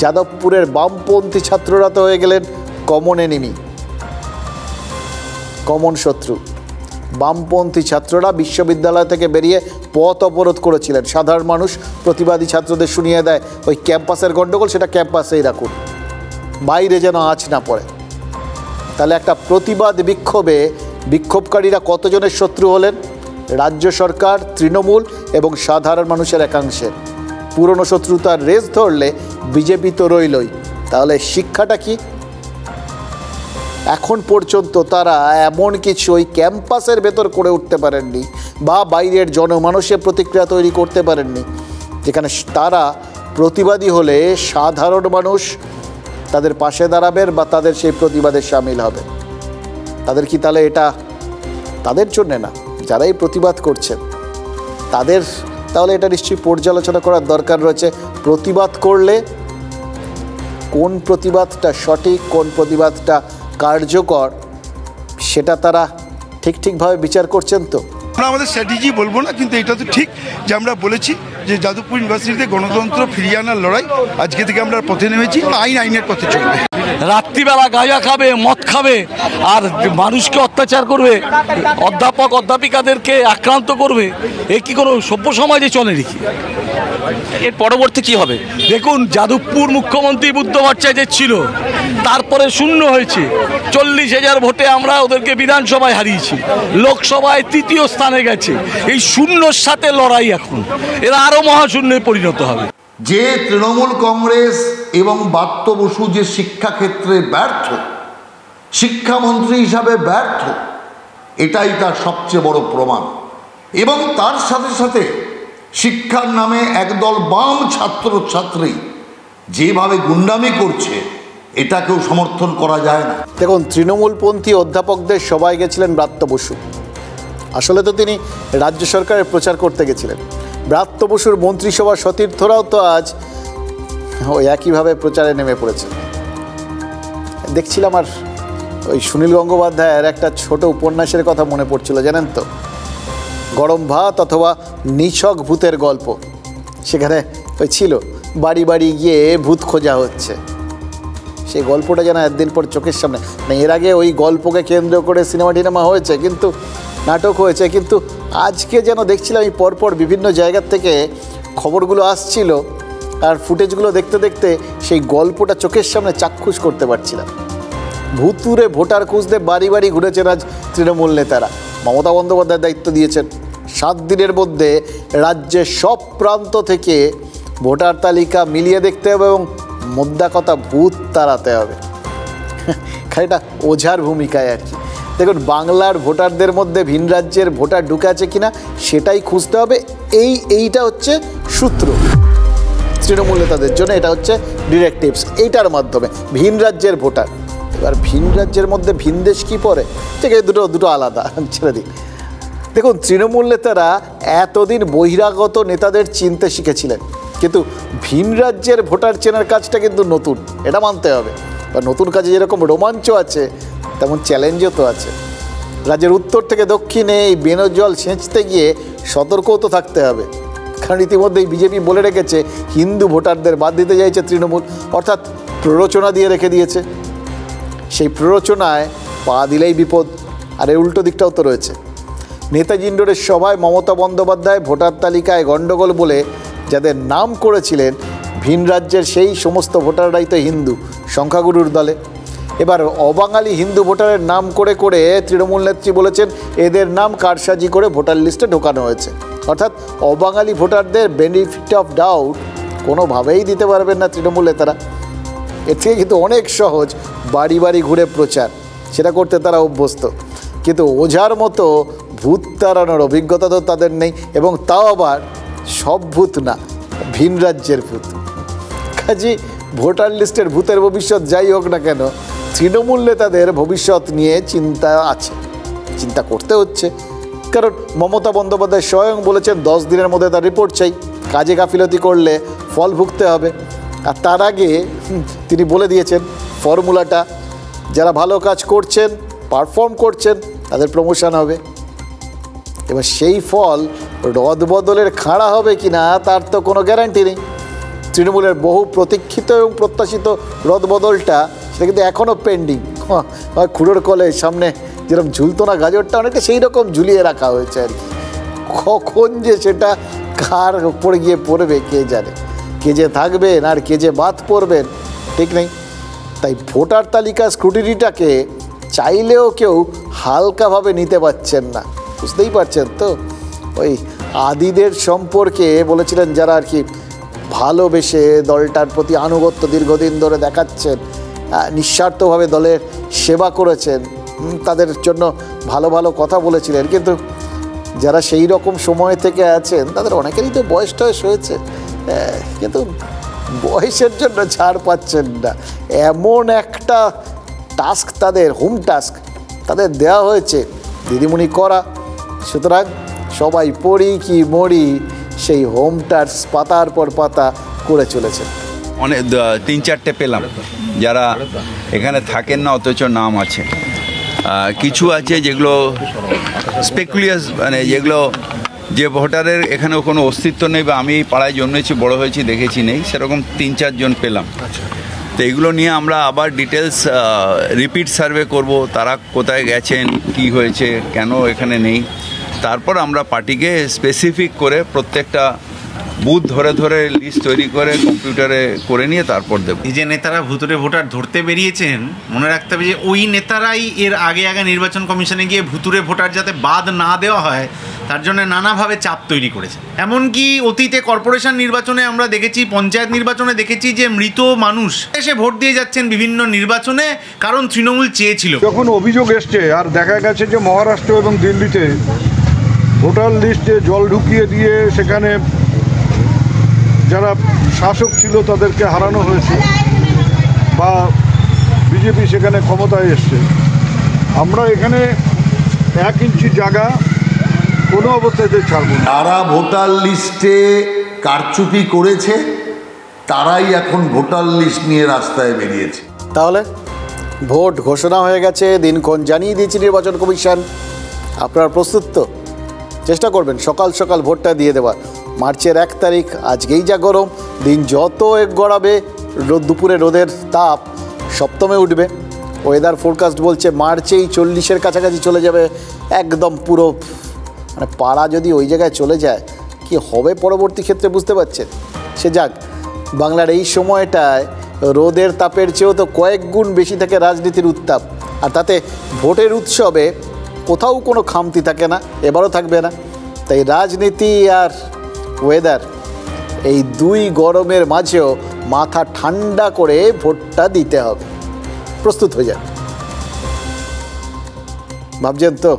যাদবপুরের বামপন্থী ছাত্ররা তো হয়ে গেলেন কমন এনিমি, কমন শত্রু। বামপন্থী ছাত্ররা বিশ্ববিদ্যালয় থেকে বেরিয়ে পথ অবরোধ করেছিলেন। সাধারণ মানুষ প্রতিবাদী ছাত্রদের শুনিয়ে দেয় ওই ক্যাম্পাসের গণ্ডগোল সেটা ক্যাম্পাসেই রাখুন, বাইরে যেন আঁচ না পড়ে। তাহলে একটা প্রতিবাদ বিক্ষোভে বিক্ষোভকারীরা কতজনের শত্রু হলেন? রাজ্য সরকার, তৃণমূল এবং সাধারণ মানুষের একাংশের। পুরনো শত্রুতার রেস ধরলে বিজেপি তো রইলই, তাহলে শিক্ষাটা কি? এখন পর্যন্ত তারা এমন কিছু ওই ক্যাম্পাসের ভেতর করে উঠতে পারেননি বা বাইরের জনমানসে প্রতিক্রিয়া তৈরি করতে পারেননি যেখানে তারা প্রতিবাদী হলে সাধারণ মানুষ তাদের পাশে দাঁড়াবেন বা তাদের সেই প্রতিবাদে সামিল হবে। তাদের কি তাহলে এটা তাদের জন্যে না, যারাই প্রতিবাদ করছেন তাদের তাহলে এটা নিশ্চয়ই পর্যালোচনা করার দরকার রয়েছে। প্রতিবাদ করলে কোন প্রতিবাদটা সঠিক, কোন প্রতিবাদটা কার্যকর, সেটা তারা ঠিকভাবে বিচার করছেন তো? আমরা আমাদের স্ট্র্যাটেজি বলবো না, কিন্তু এটা তো ঠিক যে আমরা বলেছি যে যাদবপুর ইউনিভার্সিটিতে গণতন্ত্র ফিরিয়ে আনার লড়াই আজকে থেকে আমরা পথে নেমেছি, আইনের পথে চলবে। রাত্রিবেলা গাঁজা খাবে, মদ খাবে, আর মানুষকে অত্যাচার করবে, অধ্যাপক অধ্যাপিকাদেরকে আক্রান্ত করবে, এ কি কোনো সভ্য সমাজে চলে নাকি? এর পরবর্তী কি হবে? দেখুন, যাদবপুর মুখ্যমন্ত্রী বুদ্ধ ভট্টাচার্য ছিল, তারপরে শূন্য হয়েছে। 40,000 ভোটে আমরা ওদেরকে বিধানসভায় হারিয়েছি, লোকসভায় 3য় স্থানে গেছে। এই শূন্যর সাথে লড়াই এখন, এরা আরও মহাশূন্যে পরিণত হবে। যে তৃণমূল কংগ্রেস এবং ব্রাত্য বসু যে শিক্ষাক্ষেত্রে ব্যর্থ, শিক্ষামন্ত্রী হিসাবে ব্যর্থ, এটাই তার সবচেয়ে বড় প্রমাণ। এবং তার সাথে সাথে শিক্ষার নামে একদল বাম ছাত্রছাত্রী যেভাবে গুন্ডামি করছে, এটাকেও সমর্থন করা যায় না। দেখুন, তৃণমূলপন্থী অধ্যাপকদের সবাই গেছিলেন ব্রাত্য বসু। আসলে তো তিনি রাজ্য সরকারের প্রচার করতে গেছিলেন। ব্রাত্য বসুর মন্ত্রিসভা সতীর্থরাও তো আজ ওই একইভাবে প্রচারে নেমে পড়েছে। দেখছিলাম, আর ওই সুনীল গঙ্গোপাধ্যায়ের একটা ছোট উপন্যাসের কথা মনে পড়ছিল, জানেন তো, গরম ভাত অথবা নিছক ভূতের গল্প। সেখানে ওই ছিল বাড়ি বাড়ি গিয়ে ভূত খোঁজা হচ্ছে। সেই গল্পটা যেন একদিন পর চোখের সামনে, না এর আগে ওই গল্পকে কেন্দ্র করে সিনেমা টিনেমা হয়েছে, কিন্তু নাটক হয়েছে, কিন্তু আজকে যেন দেখছিলাম এই পরপর বিভিন্ন জায়গার থেকে খবরগুলো আসছিল, আর ফুটেজগুলো দেখতে দেখতে সেই গল্পটা চোখের সামনে চাক্ষুষ করতে পারছিলাম। ভুতুরে ভোটার খুঁজতে বাড়ি বাড়ি ঘুরেছেন আজ তৃণমূল নেতারা। মমতা বন্দ্যোপাধ্যায় দায়িত্ব দিয়েছেন 7 দিনের মধ্যে রাজ্যের সব প্রান্ত থেকে ভোটার তালিকা মিলিয়ে দেখতে হবে এবং মোদ্দা কথা ভূত তাড়াতে হবে। এটা ওঝার ভূমিকায় আর কি। দেখুন, বাংলার ভোটারদের মধ্যে ভিন রাজ্যের ভোটার ঢুকে আছে কিনা সেটাই খুঁজতে হবে। এইটা হচ্ছে সূত্র তৃণমূল নেতাদের জন্য, এটা হচ্ছে ডিরেক্টিভস। এইটার মাধ্যমে ভিন রাজ্যের ভোটার, এবার ভিন রাজ্যের মধ্যে ভিনদেশ কী পড়ে, ঠিক আছে, দুটো আলাদা, ছেড়ে দিই। দেখুন, তৃণমূল নেতারা এতদিন বহিরাগত নেতাদের চিনতে শিখেছিলেন, কিন্তু ভিন রাজ্যের ভোটার চেনার কাজটা কিন্তু নতুন, এটা মানতে হবে। বা নতুন কাজে যেরকম রোমাঞ্চ আছে, তেমন চ্যালেঞ্জও তো আছে। রাজ্যের উত্তর থেকে দক্ষিণে এই বেনজল সেঁচতে গিয়ে সতর্কও তো থাকতে হবে, কারণ ইতিমধ্যেই বিজেপি বলে রেখেছে হিন্দু ভোটারদের বাদ দিতে চাইছে তৃণমূল, অর্থাৎ প্ররোচনা দিয়ে রেখে দিয়েছে। সেই প্ররোচনায় পা দিলেই বিপদ। আর এর উল্টো দিকটাও তো রয়েছে। নেতাজি ইন্ডোরের সভায় মমতা বন্দ্যোপাধ্যায় ভোটার তালিকায় গণ্ডগোল বলে যাদের নাম করেছিলেন, ভিন রাজ্যের সেই সমস্ত ভোটাররাই তো হিন্দু, সংখ্যাগুরুর দলে। এবার অবাঙালি হিন্দু ভোটারের নাম করে করে তৃণমূল নেত্রী বলেছেন এদের নাম কারসাজি করে ভোটার লিস্টে ঢোকানো হয়েছে। অর্থাৎ অবাঙালি ভোটারদের বেনিফিট অফ ডাউট কোনোভাবেই দিতে পারবেন না তৃণমূল নেতারা। এর থেকে কিন্তু অনেক সহজ বাড়ি বাড়ি ঘুরে প্রচার, সেটা করতে তারা অভ্যস্ত। কিন্তু ওঝার মতো ভূত তাড়ানোর অভিজ্ঞতা তো তাদের নেই, এবং তাও আবার সব ভূত না, ভিন রাজ্যের ভূত। কাজে ভোটার লিস্টের ভূতের ভবিষ্যৎ যাই হোক না কেন, তৃণমূল নেতাদের ভবিষ্যৎ নিয়ে চিন্তা আছে, চিন্তা করতে হচ্ছে। কারণ মমতা বন্দ্যোপাধ্যায় স্বয়ং বলেছেন 10 দিনের মধ্যে তার রিপোর্ট চাই, কাজে গাফিলতি করলে ফল ভুগতে হবে। আর তার আগে তিনি বলে দিয়েছেন ফর্মুলাটা, যারা ভালো কাজ করছেন, পারফর্ম করছেন, তাদের প্রমোশন হবে। এবার সেই ফল রদবদলের খাড়া হবে কি না তার তো কোনো গ্যারান্টি নেই। তৃণমূলের বহু প্রতীক্ষিত এবং প্রত্যাশিত রদবদলটা সেটা কিন্তু এখনও পেন্ডিং। খুঁড়োর কলে সামনে যেরকম ঝুলতো না গাজরটা, অনেকটা সেই রকম ঝুলিয়ে রাখা হয়েছে আর কি। কখন যে সেটা কার উপরে গিয়ে পড়বে কে জানে, কে যে থাকবেন আর কে যে বাদ পড়বেন ঠিক নেই। তাই ভোটার তালিকা স্ক্রুটিনিটাকে চাইলেও কেউ হালকাভাবে নিতে পারছেন না, বুঝতেই পারছেন তো। ওই আদিদের সম্পর্কে বলেছিলেন যারা আর কি ভালোবেসে দলটার প্রতি আনুগত্য দীর্ঘদিন ধরে দেখাচ্ছেন, নিঃস্বার্থভাবে দলের সেবা করেছেন, তাদের জন্য ভালো ভালো কথা বলেছিলেন। কিন্তু যারা সেই রকম সময় থেকে আছেন তাদের অনেকেরই তো বয়স টয়স হয়েছে, কিন্তু বয়সের জন্য ছাড় পাচ্ছেন না। এমন একটা টাস্ক তাদের, হোম টাস্ক তাদের দেওয়া হয়েছে দিদিমণি করা। সুতরাং সবাই পড়ি কি মরি সেই হোম টাস্ক পাতার পর পাতা করে চলেছে। অনেক 3-4টে পেলাম যারা এখানে থাকেন না অথচ নাম আছে। কিছু আছে যেগুলো স্পেকুলিয়াস, মানে যেগুলো যে ভোটারের এখানে কোনো অস্তিত্ব নেই, বা আমি এই পাড়ায় জন্মেছি বড় হয়েছি দেখেছি নেই, সেরকম 3-4 জন পেলাম। তো এগুলো নিয়ে আমরা আবার ডিটেলস রিপিট সার্ভে করব, তারা কোথায় গেছেন, কি হয়েছে, কেন এখানে নেই। তারপর আমরা পার্টিকে স্পেসিফিক করে প্রত্যেকটা বুথ ধরে ধরে লিস্ট তৈরি করে কম্পিউটারে করে নিয়ে তারপর দেব। এই যে নেতারা ভুতুরে ভোটার ধরতে বেরিয়েছেন, মনে রাখতে হবে যে ওই নেতারাই এর আগে নির্বাচন কমিশনে গিয়ে ভুতুরে ভোটার যাতে বাদ না দেওয়া হয় তার জন্য নানাভাবে চাপ তৈরি করেছে। এমনকি অতীতে কর্পোরেশন নির্বাচনে আমরা দেখেছি, পঞ্চায়েত নির্বাচনে দেখেছি যে মৃত মানুষ এসে ভোট দিয়ে যাচ্ছেন বিভিন্ন নির্বাচনে, কারণ তৃণমূল চেয়েছিল। যখন অভিযোগ এসছে আর দেখা গেছে যে মহারাষ্ট্র এবং দিল্লিতে ভোটার লিস্টে জল ঢুকিয়ে দিয়ে সেখানে যারা শাসক ছিল তাদেরকে হারানো হয়েছে বা বিজেপি সেখানে ক্ষমতায় এসছে, আমরা এখানে 1 ইঞ্চি জায়গা কোনো অবস্থাতে ছাড়ব না। যারা ভোটার লিস্টে কারচুপি করেছে তারাই এখন ভোটার লিস্ট নিয়ে রাস্তায় বেরিয়েছে। তাহলে ভোট ঘোষণা হয়ে গেছে, দিনক্ষণ জানিয়ে দিয়েছে নির্বাচন কমিশন। আপনারা প্রস্তুত তো? চেষ্টা করবেন সকাল সকাল ভোটটা দিয়ে দেওয়ার। মার্চের 1 তারিখ, আজকেই যা গরম, দিন যত গড়াবে দুপুরে রোদের তাপ সপ্তমে উঠবে। ওয়েদার ফোরকাস্ট বলছে মার্চেই 40-এর কাছাকাছি চলে যাবে, একদম পুরো মানে পাড়া যদি ওই জায়গায় চলে যায় কি হবে পরবর্তী ক্ষেত্রে বুঝতে পারছেন। সে যাক, বাংলার এই সময়টায় রোদের তাপের চেয়েও তো কয়েক গুণ বেশি থাকে রাজনীতির উত্তাপ, আর তাতে ভোটের উৎসবে কোথাও কোনো খামতি থাকে না, এবারও থাকবে না। তাই রাজনীতি আর ওয়েদার এই দুই গরমের মাঝেও মাথা ঠান্ডা করে ভোটটা দিতে হবে। প্রস্তুত হয়ে যান। ভাবছেন তো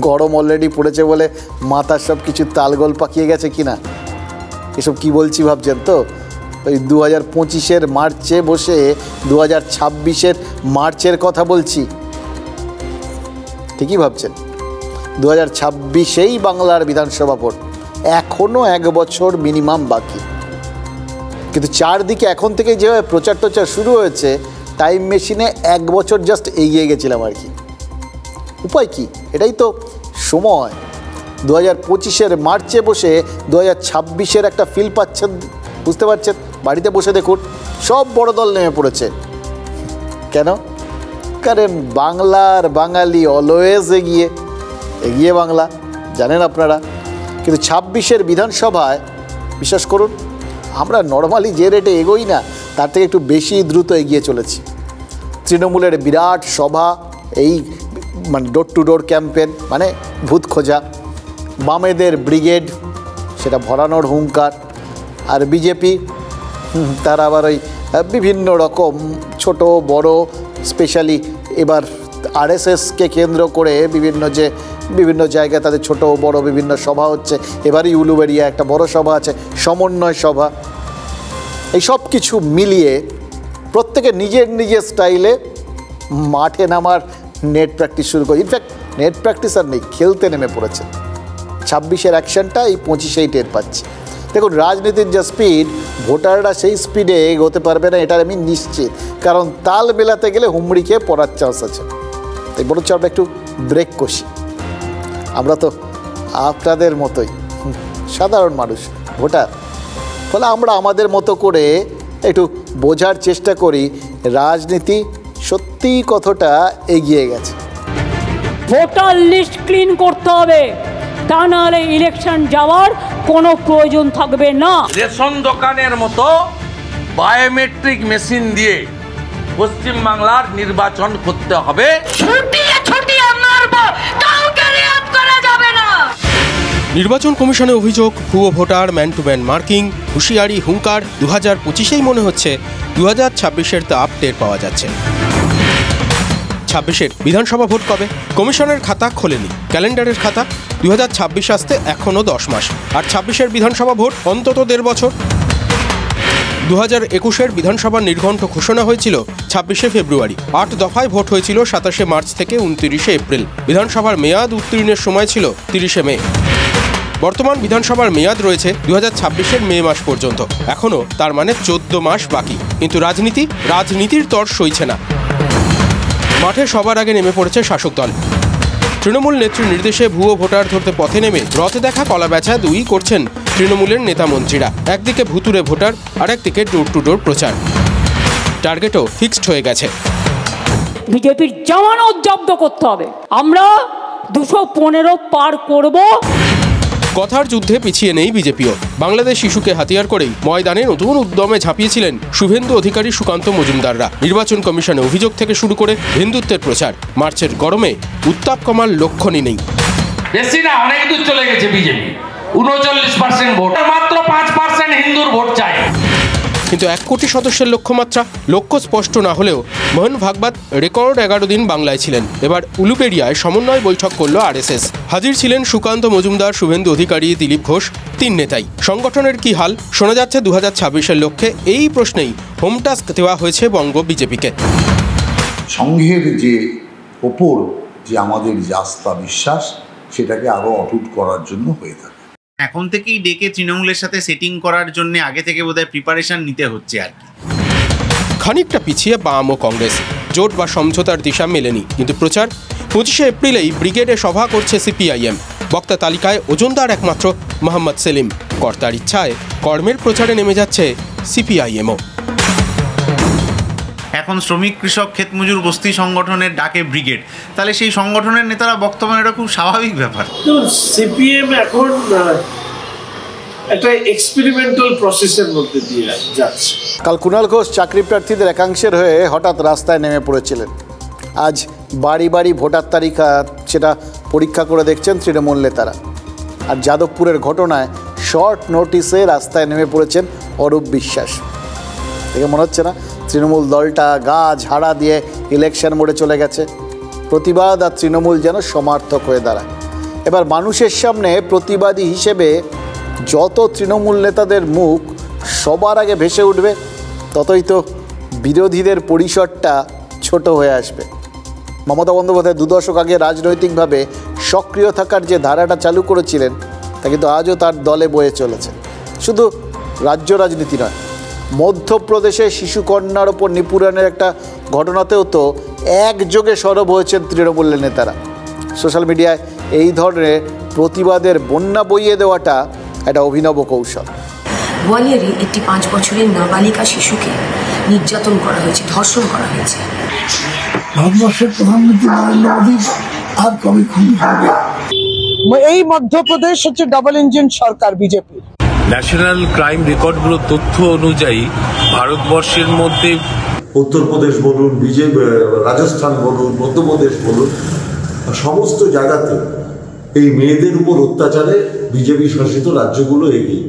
গরম অলরেডি পড়েছে বলে মাথার সব কিছু তালগোল পাকিয়ে গেছে কিনা? এসব কি বলছি ভাবছেন তো? ওই 2025-এর মার্চে বসে 2026-এর মার্চের কথা বলছি। ঠিকই ভাবছেন। 2026-এই বাংলার বিধানসভা ভোট, এখনও 1 বছর মিনিমাম বাকি। কিন্তু চারদিকে এখন থেকে যেভাবে প্রচার টোচার শুরু হয়েছে, টাইম মেশিনে 1 বছর জাস্ট এগিয়ে গেছিলাম আর কি। উপায় কি? এটাই তো সময়। 2025-এর মার্চে বসে 2026-এর একটা ফিল পাচ্ছেন, বুঝতে পারছেন? বাড়িতে বসে দেখুন সব বড় দল নেমে পড়েছে। কেন? কারণ বাংলার বাঙালি অলওয়েজ এগিয়ে বাংলা, জানেন আপনারা। কিন্তু 26-এর বিধানসভায় বিশ্বাস করুন, আমরা নর্মালি যে রেটে এগোই না তার থেকে একটু বেশি দ্রুত এগিয়ে চলেছি। তৃণমূলের বিরাট সভা, এই মানে ডোর টু ডোর ক্যাম্পেন, মানে ভূত খোঁজা, বামেদের ব্রিগেড, সেটা ভরানোর হুঙ্কার, আর বিজেপি তারা আবার ওই বিভিন্ন রকম ছোট বড়, স্পেশালি এবার আরএসএসকে কেন্দ্র করে বিভিন্ন জায়গায় তাদের ছোট বড় বিভিন্ন সভা হচ্ছে। এবারই উলুবেড়িয়া একটা বড় সভা আছে, সমন্বয় সভা। এই সব কিছু মিলিয়ে প্রত্যেকে নিজের স্টাইলে মাঠে নামার নেট প্র্যাকটিস শুরু করে। ইনফ্যাক্ট নেট প্র্যাকটিস আর নেই, খেলতে নেমে পড়েছে। 26-এর অ্যাকশনটা এই 25-এই টের পাচ্ছে। দেখুন রাজনীতির যা স্পিড, ভোটাররা সেই স্পিডে এগোতে পারবে না, এটা আমি নিশ্চিত। কারণ তাল মেলাতে গেলে হুমড়ি খেয়ে পড়ার চান্স আছে। তাই বড় চাপটা একটু ব্রেক কষি। আমরা তো আপনাদের মতোই সাধারণ মানুষ, ভোটার। ফলে আমরা আমাদের মতো করে একটু বোঝার চেষ্টা করি রাজনীতি সত্যিই কতটা এগিয়ে গেছে। ভোটার লিস্ট ক্লিন করতে হবে, তা নাহলে ইলেকশন যাওয়ার কোনো প্রয়োজন থাকবে না। রেশন দোকানের মতো বায়োমেট্রিক মেশিন দিয়ে পশ্চিমবাংলার নির্বাচন করতে হবে। নির্বাচন কমিশনের অভিযোগ, ভুয়ো voter, man to man marking, হুঁশিয়ারি, হুঙ্কার। 2025-এই মনে হচ্ছে 2026-এর তাপ টের পাওয়া যাচ্ছে। 26-এর বিধানসভা ভোট কবে? কমিশনের খাতা খোলেনি, ক্যালেন্ডারের খাতা। 2026 আসতে এখনও 10 মাস, আর 26-এর বিধানসভা ভোট অন্তত 1.5 বছর। 2021-এর বিধানসভার নির্ঘণ্ট ঘোষণা হয়েছিল 26শে ফেব্রুয়ারি। 8 দফায় ভোট হয়েছিল 27শে মার্চ থেকে 29শে এপ্রিল। বিধানসভার মেয়াদ উত্তীর্ণের সময় ছিল 30শে মে। বর্তমান বিধানসভার মেয়াদ রয়েছে 2026-এর মে মাস পর্যন্ত। এখনও তার মানে 14 মাস বাকি। কিন্তু রাজনীতির তর সইছে না। মাঠে সবার আগে নেমে পড়েছে শাসক দল। তৃণমূল নেত্রীর নির্দেশে ভুয়ো ভোটার ধরতে পথে নেমে রথে দেখা কলা বেচা দুই করছেন তৃণমূলের নেতা মন্ত্রীরা। একদিকে ভুতুরে ভোটার, আর একদিকে ডোর টু ডোর প্রচার। টার্গেটও ফিক্সড হয়ে গেছে। বিজেপির জামানত জব্দ করতে হবে, আমরা 215 পার করব। কথার যুদ্ধে পিছিয়ে নেই বিজেপিও। বাংলাদেশ শিশুকে হাতিয়ার করেই ময়দানে নতুন উদ্যমে ঝাঁপিয়েছিলেন শুভেন্দু অধিকারী, সুকান্ত মজুমদাররা। নির্বাচন কমিশনে অভিযোগ থেকে শুরু করে হিন্দুত্বের প্রচার, মার্চের গরমে উত্তাপ কমার লক্ষণই নেই। বেশি না, অনেক দূর চলে গেছে বিজেপি। 39% ভোট, মাত্র 5% হিন্দুর ভোট চাই। কিন্তু 1 কোটি সদস্যের লক্ষ্যমাত্রা, লক্ষ্য স্পষ্ট না হলেও মোহন ভাগবত রেকর্ড 11 দিন বাংলায় ছিলেন। এবার উলুবেড়িয়ায় সমন্বয় বৈঠক করল আরএসএস। হাজির ছিলেন সুকান্ত মজুমদার, শুভেন্দু অধিকারী, দিলীপ ঘোষ, 3 নেতাই। সংগঠনের কি হাল? শোনা যাচ্ছে 2026-এর লক্ষ্যে এই প্রশ্নেই হোম টাস্ক দেওয়া হয়েছে বঙ্গ বিজেপিকে। সংঘের যে ওপর যে আমাদের যে আস্থা বিশ্বাস, সেটাকে আরও অটুট করার জন্য হয়ে থাকে। এখন থেকেই ডেকে তৃণমূলের সাথে সেটিং করার জন্য আগে থেকে বোধহয় প্রিপারেশন নিতে হচ্ছে আর কি। খানিকটা পিছিয়ে বাম ও কংগ্রেস, জোট বা সমঝোতার দিশা মেলেনি। কিন্তু প্রচার 25শে এপ্রিলেই ব্রিগেডে সভা করছে সিপিআইএম। বক্তা তালিকায় ওজনদার একমাত্র মোহাম্মদ সেলিম। কর্তার ইচ্ছায় কর্মের প্রচারে নেমে যাচ্ছে সিপিআইএমও। এখন শ্রমিক, কৃষক, ক্ষেতমজুর, বস্তি সংগঠনের ডাকে ব্রিগেড, তাহলে সেই সংগঠনের নেতারা বক্তব্য এটা খুব স্বাভাবিক ব্যাপার। সিপিএম এখন একটা এক্সপেরিমেন্টাল প্রসেসের মধ্যে দিয়ে যাচ্ছে। কাল কুণাল ঘোষ চাকরি প্রার্থীদের একাংশের হয়ে হঠাৎ রাস্তায় নেমে পড়েছিলেন। আজ বাড়ি বাড়ি ভোটার তালিকা সেটা পরীক্ষা করে দেখছেন তৃণমূল নেতারা। আর যাদবপুরের ঘটনায় শর্ট নোটিসে রাস্তায় নেমে পড়েছেন অরূপ বিশ্বাস। দেখে মনে হচ্ছে না তৃণমূল দলটা গা ঝাড়া দিয়ে ইলেকশন মোডে চলে গেছে? প্রতিবাদ আর তৃণমূল যেন সমার্থক হয়ে দাঁড়ায়। এবার মানুষের সামনে প্রতিবাদী হিসেবে যত তৃণমূল নেতাদের মুখ সবার আগে ভেসে উঠবে, ততই তো বিরোধীদের পরিসরটা ছোট হয়ে আসবে। মমতা বন্দ্যোপাধ্যায় 2 দশক আগে রাজনৈতিকভাবে সক্রিয় থাকার যে ধারাটা চালু করেছিলেন, তা কিন্তু আজও তার দলে বয়ে চলেছে। শুধু রাজ্য রাজনীতি নয়, মধ্যপ্রদেশে শিশুকন্যার ওপর নিপীড়নের একটা ঘটনাতেও তো একযোগে সরব হয়েছেন তৃণমূলের নেতারা। সোশ্যাল মিডিয়ায় এই ধরনের প্রতিবাদের বন্যা বইয়ে দেওয়াটা একটা অভিনব কৌশল। গোয়ালিয়রে একটি 5 বছরের নাবালিকা শিশুকে নির্যাতন করা হয়েছে, ধর্ষণ করা হয়েছে। ভারতবর্ষের প্রধানমন্ত্রী নরেন্দ্র মোদী আর কবে খুশি হবে? এই মধ্যপ্রদেশ হচ্ছে ডাবল ইঞ্জিন সরকার বিজেপি। ন্যাশনাল ক্রাইম রেকর্ডগুলোর তথ্য অনুযায়ী ভারতবর্ষের মধ্যে উত্তরপ্রদেশ বলুন, রাজস্থান বলুন, মধ্যপ্রদেশ বলুন, সমস্ত জায়গাতে এই মেয়েদের উপর অত্যাচারে বিজেপি শাসিত রাজ্যগুলো এগিয়ে।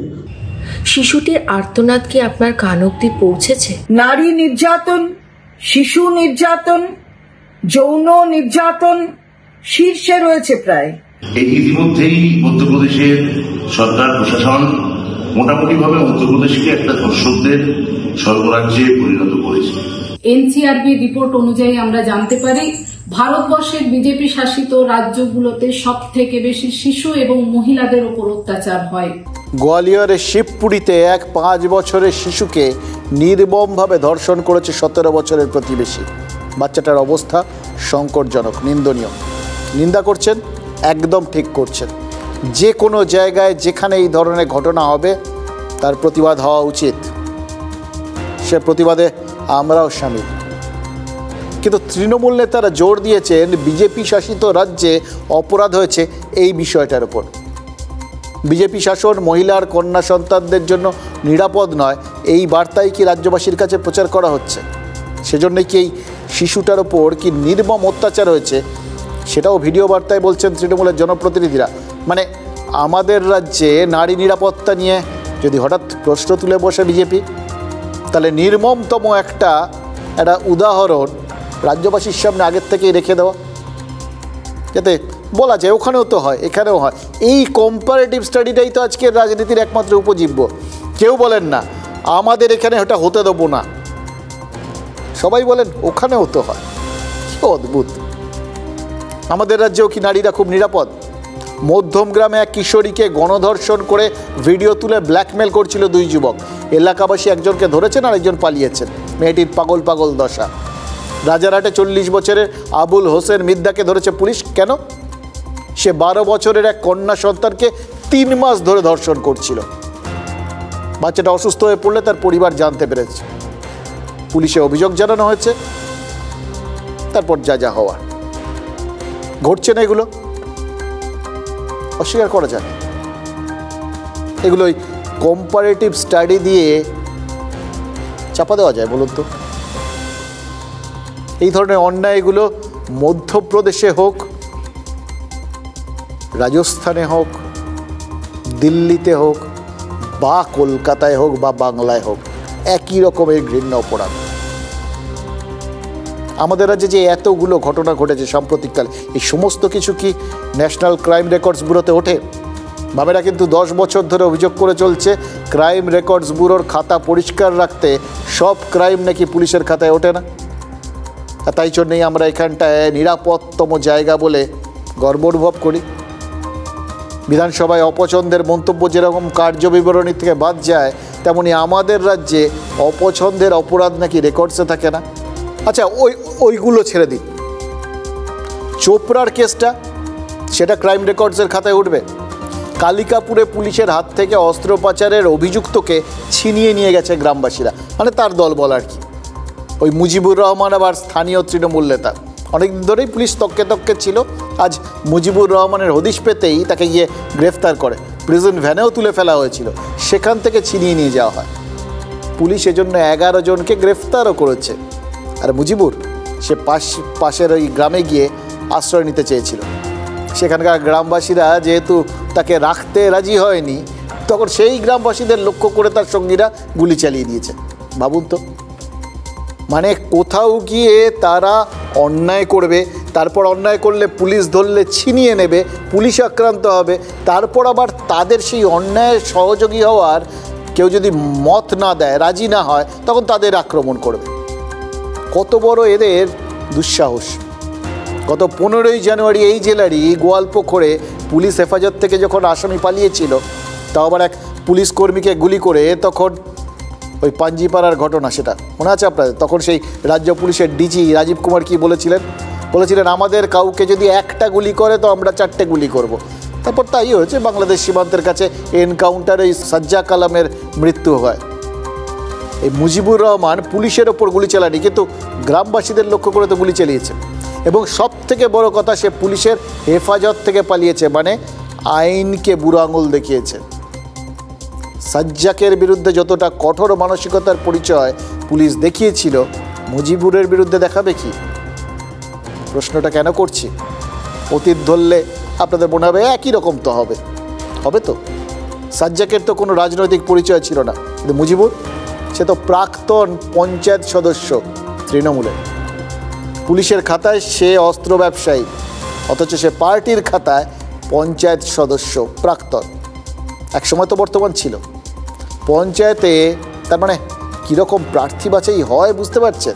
শিশুটির আর্তনাদ কি আপনার কান অবধি পৌঁছেছে? নারী নির্যাতন, শিশু নির্যাতন, যৌন নির্যাতন শীর্ষে রয়েছে প্রায়। এই ইতিমধ্যেই মধ্যপ্রদেশের সরকার প্রশাসন মোটামুটিভাবে মধ্যপ্রদেশকে একটা ধর্ষকদের স্বর্গরাজ্যে পরিণত করেছে। এনসিআরবি রিপোর্ট অনুযায়ী আমরা জানতে পারি ভারতবর্ষের বিজেপি শাসিত রাজ্যগুলোতে সবথেকে বেশি শিশু এবং মহিলাদের উপর অত্যাচার হয়। গোয়ালিয়রের শিবপুরীতে এক 5 বছরের শিশুকে নির্মমভাবে ধর্ষণ করেছে 17 বছরের প্রতিবেশী। বাচ্চাটার অবস্থা সংকটজনক, নিন্দনীয়। নিন্দা করছেন, একদম ঠিক করছেন। যে কোনো জায়গায় যেখানে এই ধরনের ঘটনা হবে তার প্রতিবাদ হওয়া উচিত। সে প্রতিবাদে আমরাও সামিল। কিন্তু তৃণমূল নেতারা জোর দিয়েছেন বিজেপি শাসিত রাজ্যে অপরাধ হয়েছে এই বিষয়টার উপর। বিজেপি শাসন মহিলার কন্যা সন্তানদের জন্য নিরাপদ নয়, এই বার্তাই কি রাজ্যবাসীর কাছে প্রচার করা হচ্ছে? সেজন্যই কি এই শিশুটার ওপর কি নির্মম অত্যাচার হয়েছে সেটাও ভিডিও বার্তায় বলছেন তৃণমূলের জনপ্রতিনিধিরা। মানে আমাদের রাজ্যে নারী নিরাপত্তা নিয়ে যদি হঠাৎ প্রশ্ন তুলে বসে বিজেপি, তাহলে নির্মমতম একটা উদাহরণ রাজ্যবাসীর সামনে আগের থেকেই রেখে দেওয়া, যাতে বলা যায় ওখানেও তো হয়, এখানেও হয়। এই কম্পারেটিভ স্টাডিটাই তো আজকের রাজনীতির একমাত্র উপজীব্য। কেউ বলেন না আমাদের এখানে ওটা হতে দেবো না, সবাই বলেন ওখানেও তো হয়। কি অদ্ভুত! আমাদের রাজ্যেও কি নারীরা খুব নিরাপদ? মধ্যম গ্রামে এক কিশোরীকে গণধর্ষণ করে ভিডিও তুলে ব্ল্যাকমেল করছিল 2 যুবক। এলাকাবাসী একজনকে ধরেছেন আর একজন পালিয়েছেন। মেয়েটির পাগল পাগল দশা। রাজারহাটে 40 বছরের আবুল হোসেন মিদ্দাকে ধরেছে পুলিশ। কেন? সে 12 বছরের এক কন্যা সন্তানকে 3 মাস ধরে ধর্ষণ করছিল। বাচ্চাটা অসুস্থ হয়ে পড়লে তার পরিবার জানতে পেরেছে। পুলিশে অভিযোগ জানানো হয়েছে, তারপর যা যা হওয়ার ঘটছে না, এগুলো অস্বীকার করা যায়। এগুলো ওই কম্পারেটিভ স্টাডি দিয়ে চাপা দেওয়া যায় বলুন তো? এই ধরনের অন্যায়গুলো মধ্যপ্রদেশে হোক, রাজস্থানে হোক, দিল্লিতে হোক, বা কলকাতায় হোক, বা বাংলায় হোক, একই রকমের ঘৃণ্য অপরাধ। আমাদের রাজ্যে যে এতগুলো ঘটনা ঘটেছে সাম্প্রতিককালে, এই সমস্ত কিছু কি ন্যাশনাল ক্রাইম রেকর্ডস ব্যুরোতে ওঠে? বামেরা কিন্তু 10 বছর ধরে অভিযোগ করে চলছে ক্রাইম রেকর্ডস ব্যুরোর খাতা পরিষ্কার রাখতে সব ক্রাইম নাকি পুলিশের খাতায় ওঠে না। আর তাই জন্যই আমরা এখানটায় নিরাপদতম জায়গা বলে গর্ব অনুভব করি। বিধানসভায় অপছন্দের মন্তব্য যেরকম কার্য বিবরণী থেকে বাদ যায়, তেমনি আমাদের রাজ্যে অপছন্দের অপরাধ নাকি রেকর্ডসে থাকে না। আচ্ছা, ওইগুলো ছেড়ে দিন, চোপড়ার কেসটা, সেটা ক্রাইম রেকর্ডসের খাতায় উঠবে। কালিকাপুরে পুলিশের হাত থেকে অস্ত্র পাচারের অভিযুক্তকে ছিনিয়ে নিয়ে গেছে গ্রামবাসীরা, মানে তার দল বলার কি, ওই মুজিবুর রহমান আবার স্থানীয় তৃণমূল নেতা। অনেকদিন ধরেই পুলিশ তককে তককে ছিল, আজ মুজিবুর রহমানের হদিশ পেতেই তাকে গিয়ে গ্রেফতার করে, প্রিজন ভ্যানেও তুলে ফেলা হয়েছিল, সেখান থেকে ছিনিয়ে নিয়ে যাওয়া হয়। পুলিশ এজন্য 11 জনকে গ্রেফতারও করেছে। আর মুজিবুর সে পাশের ওই গ্রামে গিয়ে আশ্রয় নিতে চেয়েছিল, সেখানকার গ্রামবাসীরা যেহেতু তাকে রাখতে রাজি হয়নি, তখন সেই গ্রামবাসীদের লক্ষ্য করে তার সঙ্গীরা গুলি চালিয়ে দিয়েছে। ভাবুন তো, মানে কোথাও গিয়ে তারা অন্যায় করবে, তারপর অন্যায় করলে পুলিশ ধরলে ছিনিয়ে নেবে, পুলিশ আক্রান্ত হবে, তারপর আবার তাদের সেই অন্যায়ের সহযোগী হওয়ার কেউ যদি মত না দেয়, রাজি না হয়, তখন তাদের আক্রমণ করবে। কত বড় এদের দুঃসাহস! গত 15ই জানুয়ারি এই জেলারই গোয়ালপুকুরে পুলিশ হেফাজত থেকে যখন আসামি পালিয়েছিল, তাও আবার এক পুলিশ কর্মীকে গুলি করে, তখন ওই পাঞ্জিপাড়ার ঘটনা, সেটা মনে আছে আপনাদের? তখন সেই রাজ্য পুলিশের ডিজি রাজীব কুমার কি বলেছিলেন আমাদের কাউকে যদি একটা গুলি করে তো আমরা 4টে গুলি করব। তারপর তাই হয়েছে, বাংলাদেশ সীমান্তের কাছে এনকাউন্টারে সাজ্জা কালামের মৃত্যু হয়। এই মুজিবুর রহমান পুলিশের ওপর গুলি চালানি, কিন্তু গ্রামবাসীদের লক্ষ্য করে তো গুলি চালিয়েছে। এবং সব থেকে বড় কথা, সে পুলিশের হেফাজত থেকে পালিয়েছে, মানে আইনকে বুড়ো আঙুল দেখিয়েছে। সাজ্জাকের বিরুদ্ধে যতটা কঠোর মানসিকতার পরিচয় পুলিশ দেখিয়েছিল, মুজিবুরের বিরুদ্ধে দেখাবে কি? প্রশ্নটা কেন করছি? অতীত ধরলে আপনাদের মনে হবে একই রকম তো হবে তো। সাজ্জাকের তো কোনো রাজনৈতিক পরিচয় ছিল না, কিন্তু মুজিবুর সে তো প্রাক্তন পঞ্চায়েত সদস্য তৃণমূলের। পুলিশের খাতায় সে অস্ত্র ব্যবসায়ী, অথচ সে পার্টির খাতায় পঞ্চায়েত সদস্য প্রাক্তন। একসময় তো বর্তমান ছিল পঞ্চায়েতে। তার মানে কীরকম প্রার্থী বাছাই হয় বুঝতে পারছেন?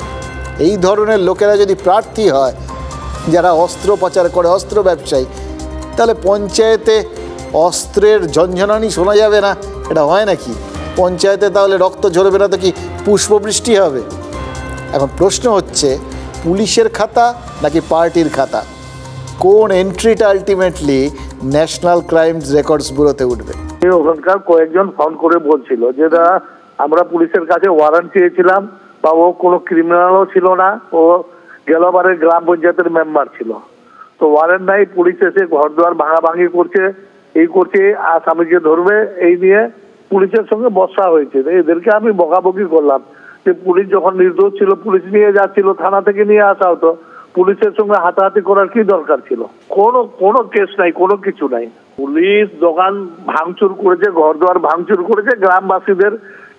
এই ধরনের লোকেরা যদি প্রার্থী হয়, যারা অস্ত্র পাচার করে, অস্ত্র ব্যবসায়ী, তাহলে পঞ্চায়েতে অস্ত্রের ঝনঝনানি শোনা যাবে না? এটা হয় নাকি? পঞ্চায়েতে তাহলে রক্ত ঝরবে না তো কি পুষ্পবৃষ্টি হবে? এখন প্রশ্ন হচ্ছে, পুলিশের খাতা নাকি পার্টির খাতা, কোন এন্ট্রিটা আলটিমেটলি ন্যাশনাল ক্রাইম রেকর্ডস ব্যুরোতে উঠবে? ওখানকার কয়েকজন ফোন করে বলছিল যে আমরা পুলিশের কাছে ওয়ারেন্ট চেয়েছিলাম, বা ও কোনো ক্রিমিনালও ছিল না, ও গেলবারের গ্রাম পঞ্চায়েতের মেম্বার ছিল, তো ওয়ারেন্ট নাই, পুলিশ এসে ঘর দুয়ার ভাঙাভাঙি করছে, এই করছে, আসামিকে ধরবে, এই নিয়ে পুলিশের সঙ্গে বর্ষা হয়েছে। এদেরকে আমি বকাবকি করলাম যে পুলিশ যখন নির্দোষ ছিল, পুলিশ নিয়ে যাচ্ছিল, থানা থেকে নিয়ে আসা হতো, পুলিশের সঙ্গে হাতাহাতি করার কি দরকার ছিল? কোনো কেস নাই, কোনো কিছু নাই। পুলিশ দোকান ভাঙচুর করেছে, ঘর দুয়ার ভাঙচুর করেছে গ্রামবাসীদের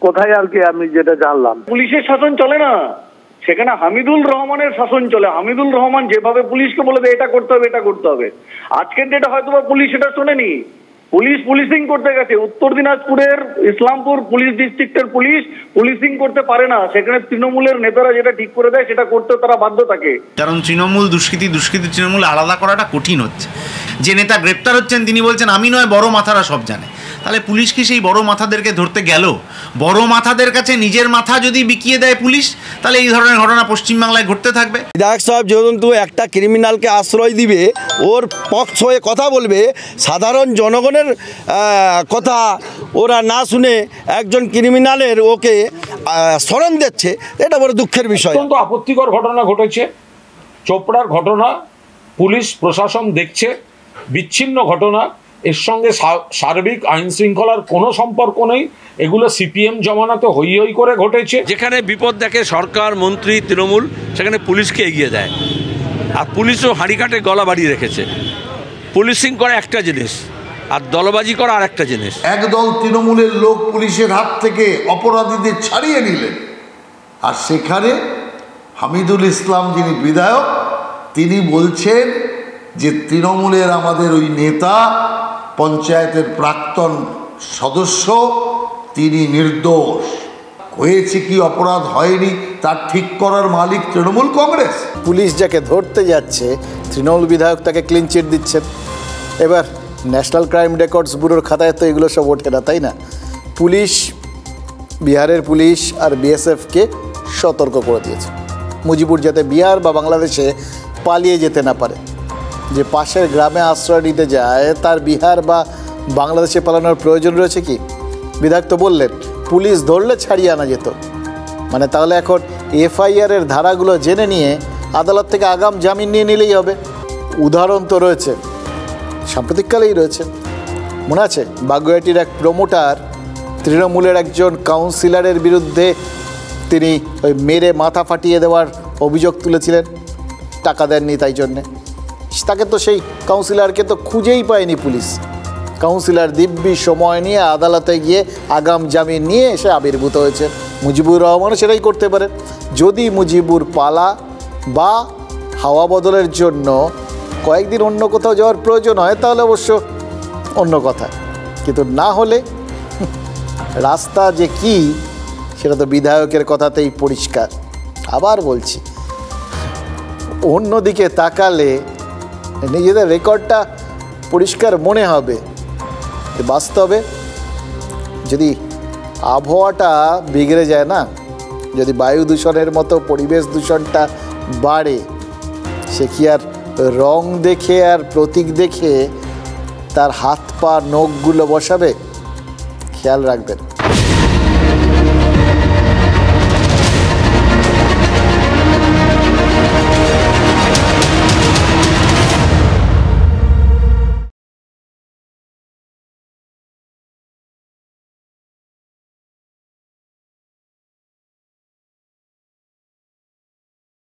কোথায়, আর কি আমি যেটা জানলাম। পুলিশের শাসন চলে না, সেখানে হামিদুল রহমানের শাসন চলে। হামিদুল রহমান যেভাবে পুলিশকে বলে দেয় এটা করতে হবে, এটা করতে হবে, আজকের ডেটে হয়তো বা পুলিশ এটা শোনেনি। পুলিশিং করতে গেছে উত্তর দিনাজপুরের ইসলামপুর পুলিশ ডিস্ট্রিক্টের পুলিশিং করতে পারে না, সেখানে তৃণমূলের নেতারা যেটা ঠিক করে দেয় সেটা করতে তারা বাধ্য থাকে। কারণ তৃণমূল দুষ্কৃতি তৃণমূল আলাদা করাটা কঠিন হচ্ছে। যে নেতা গ্রেপ্তার হচ্ছেন তিনি বলছেন আমি নয়, বড় মাথারা সব জানে। তাহলে পুলিশ কি সেই বড় মাথাদেরকে ধরতে গেল? বড় মাথাদের কাছে নিজের মাথা যদি বিকিয়ে দেয় পুলিশ, তাহলে এই ধরনের ঘটনা পশ্চিমবাংলায় ঘটতে থাকবে। বিধায়ক সাহেব যেহেতু একটা ক্রিমিনালকে আশ্রয় দিবে, ওর পক্ষ হয়ে কথা বলবে, সাধারণ জনগণের কথা ওরা না শুনে একজন ক্রিমিনালের ওকে শরণ দিচ্ছে, এটা বড় দুঃখের বিষয়। অত্যন্ত আপত্তিকর ঘটনা ঘটেছে। চোপড়ার ঘটনা পুলিশ প্রশাসন দেখছে বিচ্ছিন্ন ঘটনা, এর সঙ্গে সার্বিক আইন শৃঙ্খলার কোনো সম্পর্ক নেই। এগুলো সিপিএম জমানাতে হই হই করে ঘটেছে। যেখানে বিপদ দেখে সরকার, মন্ত্রী, তৃণমূল, সেখানে পুলিশকে এগিয়ে দেয়। আর পুলিশও হাঁড়িকাটে গলা বাড়িয়ে রেখেছে। পুলিশিং করা একটা জিনিস, আর দলবাজি করা আর একটা জিনিস। একদল তৃণমূলের লোক পুলিশের হাত থেকে অপরাধীদের ছাড়িয়ে নিলেন, আর সেখানে হামিদুল ইসলাম যিনি বিধায়ক, তিনি বলছেন যে তৃণমূলের আমাদের ওই নেতা, পঞ্চায়েতের প্রাক্তন সদস্য, তিনি নির্দোষ। হয়েছে কি অপরাধ হয়নি তার ঠিক করার মালিক তৃণমূল কংগ্রেস। পুলিশ যাকে ধরতে যাচ্ছে তৃণমূল বিধায়ক তাকে ক্লিন চিট দিচ্ছেন। এবার ন্যাশনাল ক্রাইম রেকর্ডস ব্যুরোর খাতায় তো এগুলো সব ওঠে না, তাই না? পুলিশ, বিহারের পুলিশ আর বিএসএফকে সতর্ক করে দিয়েছে মুজিবুর যাতে বিহার বা বাংলাদেশে পালিয়ে যেতে না পারে। যে পাশের গ্রামে আশ্রয় নিতে যায় তার বিহার বা বাংলাদেশে পালানোর প্রয়োজন রয়েছে কি? বিধায়ক তো বললেন পুলিশ ধরলে ছাড়িয়ে আনা যেত। মানে তাহলে এখন এফআইআরের ধারাগুলো জেনে নিয়ে আদালত থেকে আগাম জামিন নিয়ে নিলেই হবে। উদাহরণ তো রয়েছে, সাম্প্রতিককালেই রয়েছে, মনে আছে? বাগুইআটির এক প্রমোটার তৃণমূলের একজন কাউন্সিলরের বিরুদ্ধে তিনি ওই মেরে মাথা ফাটিয়ে দেওয়ার অভিযোগ তুলেছিলেন, টাকা দেননি তাই জন্যে। তাকে তো সেই কাউন্সিলরকে তো খুঁজেই পায়নি পুলিশ। কাউন্সিলর দিব্যি সময় নিয়ে আদালতে গিয়ে আগাম জামিন নিয়ে এসে আবির্ভূত হয়েছে। মুজিবুর রহমানও সেটাই করতে পারে। যদি মুজিবুর পালা বা হাওয়া বদলের জন্য কয়েকদিন অন্য কোথাও যাওয়ার প্রয়োজন হয় তাহলে অবশ্য অন্য কথা, কিন্তু না হলে রাস্তা যে কি সেটা তো বিধায়কের কথাতেই পরিষ্কার। আবার বলছি, অন্যদিকে তাকালে নিজেদের রেকর্ডটা পরিষ্কার মনে হবে। বাস্তবে যদি আবহাওয়াটা বিগড়ে যায় না, যদি বায়ু দূষণের মতো পরিবেশ দূষণটা বাড়ে, সে কি আর রং দেখে আর প্রতীক দেখে তার হাত পা নখগুলো বসাবে? খেয়াল রাখবেন।